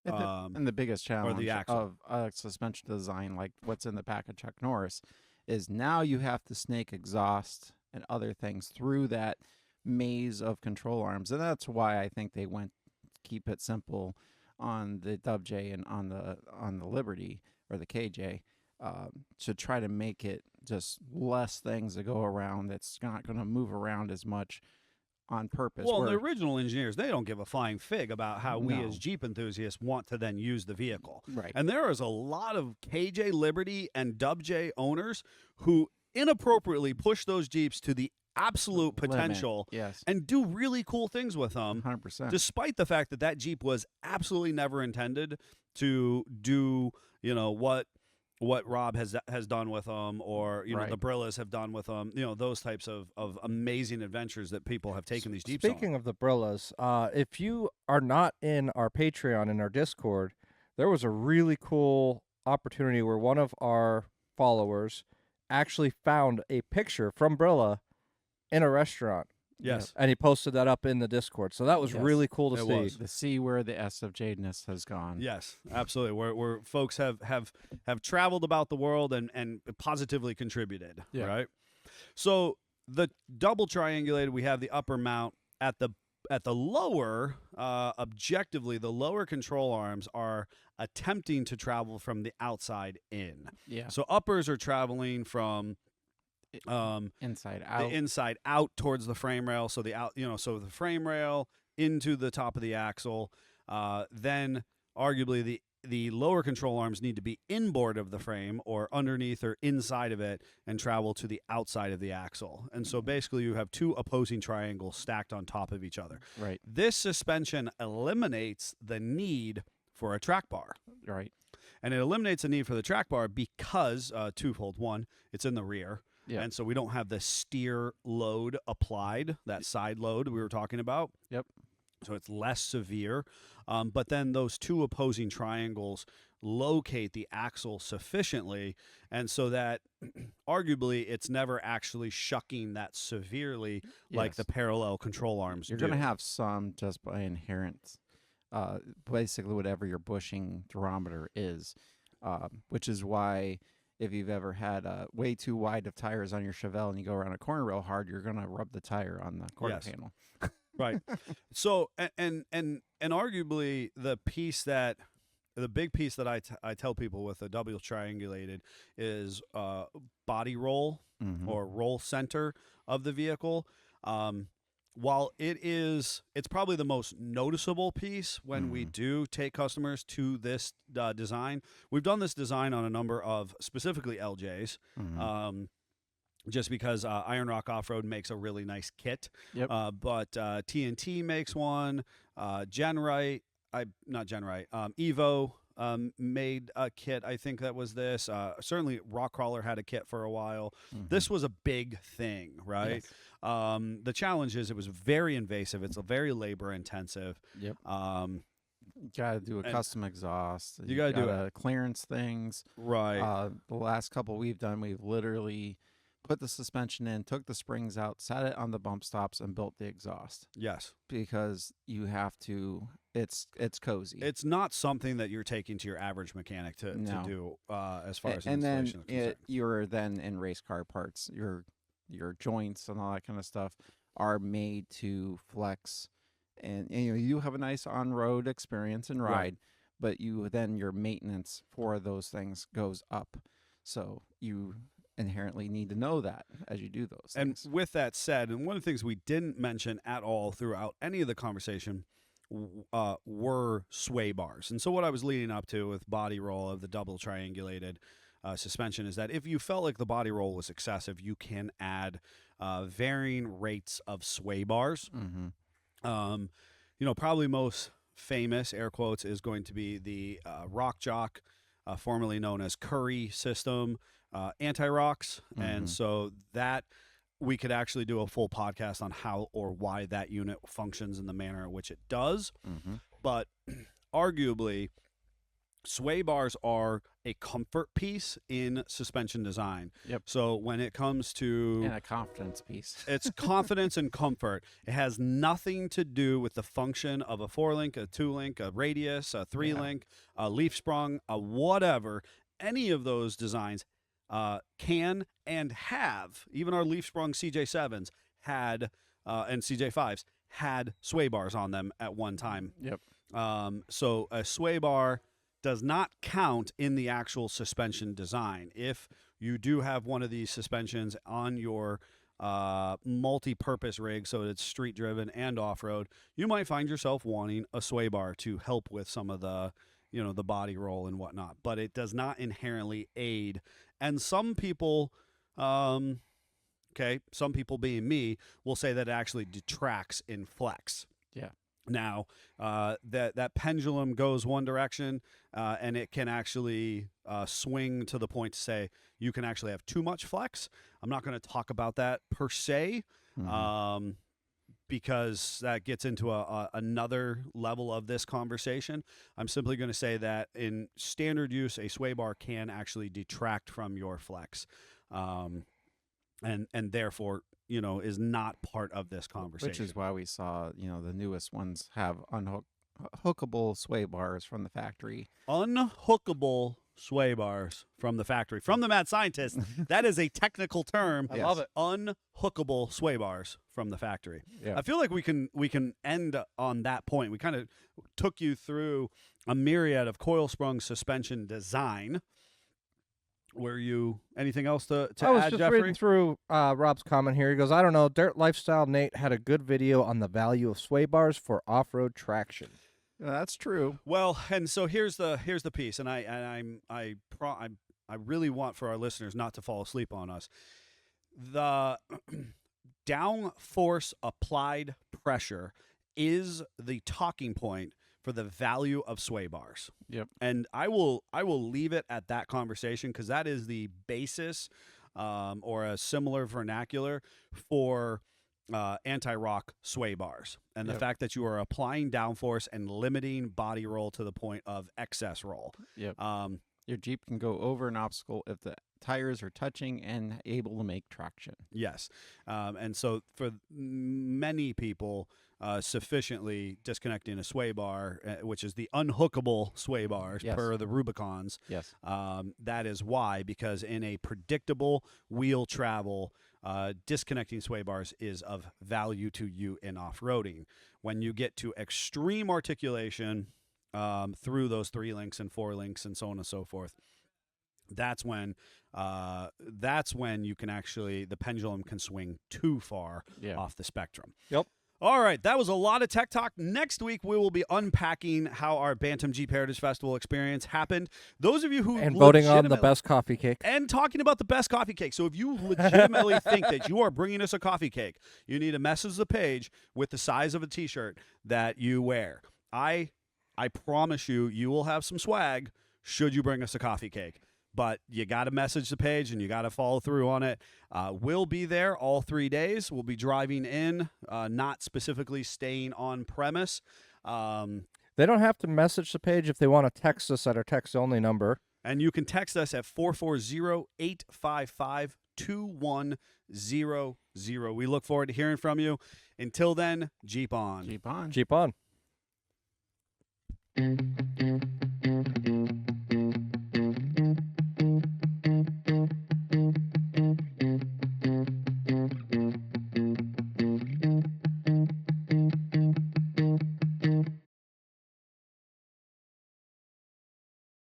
And the biggest challenge axle. of suspension design, like what's in the pack of Chuck Norris, is now you have to snake exhaust and other things through that maze of control arms, and that's why I think they went keep it simple on the WJ and on the Liberty or the KJ, to try to make it just less things to go around. That's not going to move around as much on purpose. Well, where- the original engineers, they don't give a flying fig about how we No. as Jeep enthusiasts want to then use the vehicle. Right. And there is a lot of KJ Liberty and WJ owners who inappropriately push those Jeeps to the absolute Limit. potential Yes. and do really cool things with them, 100%. despite the fact that Jeep was absolutely never intended to do, what Rob has done with them, or Right. the Brillas have done with them, those types of amazing adventures that people have taken these Jeeps on. Speaking of the Brillas, if you are not in our Patreon, in our Discord, there was a really cool opportunity where one of our followers actually found a picture from Brilla in a restaurant. Yes. And he posted that up in the Discord. So that was Yes, really cool to it see. was. To see where the S of Jadeness has gone. Yes, absolutely. Where folks have traveled about the world and positively contributed. Yeah. Right. So the double triangulated, we have the upper mount at the lower. Objectively, the lower control arms are attempting to travel from the outside in. Yeah. So uppers are traveling from Inside out. the inside out towards the frame rail. So so the frame rail into the top of the axle. Then arguably the lower control arms need to be inboard of the frame or underneath or inside of it and travel to the outside of the axle. And so basically you have 2 opposing triangles stacked on top of each other. Right. This suspension eliminates the need for a track bar. Right. And it eliminates the need for the track bar because, twofold. One, it's in the rear. Yeah. And so we don't have the steer load applied, that side load we were talking about. Yep. So it's less severe. But then those 2 opposing triangles locate the axle sufficiently, and so that arguably it's never actually shucking that severely like Yes. the parallel control arms You're do. going to have some just by inherent, basically whatever your bushing durometer is, which is why if you've ever had way too wide of tires on your Chevelle and you go around a corner real hard, you're going to rub the tire on the quarter Yes. panel. Right. So and arguably the big piece that I tell people with a double triangulated is body roll Mhm. or roll center of the vehicle. While it's probably the most noticeable piece when we do take customers to this design. We've done this design on a number of specifically LJs. Mhm. Just because Iron Rock Off-Road makes a really nice kit. Yep. But TNT makes one. Not Genrite. Evo made a kit. I think that was this. Certainly, Rockcrawler had a kit for a while. Mhm. This was a big thing, right? Yes. The challenge is it was very invasive. It's a very labor intensive. Yep. Um, You got to do a and custom exhaust. you gotta do gotta clearance things. right. The last couple we've done, we've literally put the suspension in, took the springs out, sat it on the bump stops, and built the exhaust Yes. because you have to. It's cozy. It's not something that you're taking to your average mechanic to No. do as far as and then installation is concerned. you're then in race car parts. Your joints and all that kind of stuff are made to flex, and you have a nice on-road experience and ride, Right. but your maintenance for those things goes up. So you inherently need to know that as you do those And things. with that said, and one of the things we didn't mention at all throughout any of the conversation were sway bars. And so what I was leading up to with body roll of the double triangulated suspension is that if you felt like the body roll was excessive, you can add varying rates of sway bars. Mm-hmm. Probably most famous, air quotes, is going to be the Rock Jock, formerly known as Curry system, anti-rocks. And Mhm. so that we could actually do a full podcast on how or why that unit functions in the manner in which it does. Mm-hmm. But arguably, sway bars are a comfort piece in suspension design. Yep. So when it comes to And a confidence piece. it's confidence and comfort. It has nothing to do with the function of a 4-link, a 2-link, a radius, a 3-link, a leaf sprung, a whatever. Any of those designs can and have, even our leaf sprung CJ7s had, and CJ5s had sway bars on them at one time. Yep. So a sway bar does not count in the actual suspension design. If you do have one of these suspensions on your multi-purpose rig, so it's street driven and off-road, you might find yourself wanting a sway bar to help with some of the the body roll and whatnot, but it does not inherently aid. And some people some people being me will say that it actually detracts in flex. Yeah. Now, that pendulum goes one direction, and it can actually swing to the point to say you can actually have too much flex. I'm not going to talk about that per se, Mhm. because that gets into another level of this conversation. I'm simply going to say that in standard use, a sway bar can actually detract from your flex, and therefore is not part of this conversation. Which is why we saw, the newest ones have unhookable sway bars from the factory. Unhookable sway bars from the factory. From the mad scientist, that is a technical term. I love it. Unhookable sway bars from the factory. Yeah. I feel like we can end on that point. We kind of took you through a myriad of coil sprung suspension design. Were you anything else to I was add, just Jeffrey? reading through Rob's comment here. He goes, I don't know. Dirt Lifestyle Nate had a good video on the value of sway bars for off-road traction. That's true. Well, and so here's the piece, and I really want for our listeners not to fall asleep on us. The downforce applied pressure is the talking point for the value of sway bars. Yep. And I will leave it at that conversation because that is the basis or a similar vernacular for anti-rock sway bars, and the Yep. fact that you are applying downforce and limiting body roll to the point of excess roll. Yep. Your Jeep can go over an obstacle if the tires are touching and able to make traction. Yes. And so for many people, sufficiently disconnecting a sway bar, which is the unhookable sway bars Yes. per the Rubicons, Yes. that is why, because in a predictable wheel travel, disconnecting sway bars is of value to you in off-roading. When you get to extreme articulation through those 3 links and 4 links and so on and so forth, that's when you can actually, the pendulum can swing too far Yeah. off the spectrum. Yep. All right, that was a lot of tech talk. Next week, we will be unpacking how our Bantam Jeep Heritage Festival experience happened. Those of you who And voting on the legitimately- best coffee cake. and talking about the best coffee cake. So if you legitimately think that you are bringing us a coffee cake, you need to message the page with the size of a T-shirt that you wear. I I promise you, you will have some swag should you bring us a coffee cake. But you got to message the page and you got to follow through on it. We'll be there all 3 days. We'll be driving in, not specifically staying on premise. They don't have to message the page if they want to text us at our text-only number. And you can text us at 440-855-2100. We look forward to hearing from you. Until then, Jeep on. Jeep on. Jeep on.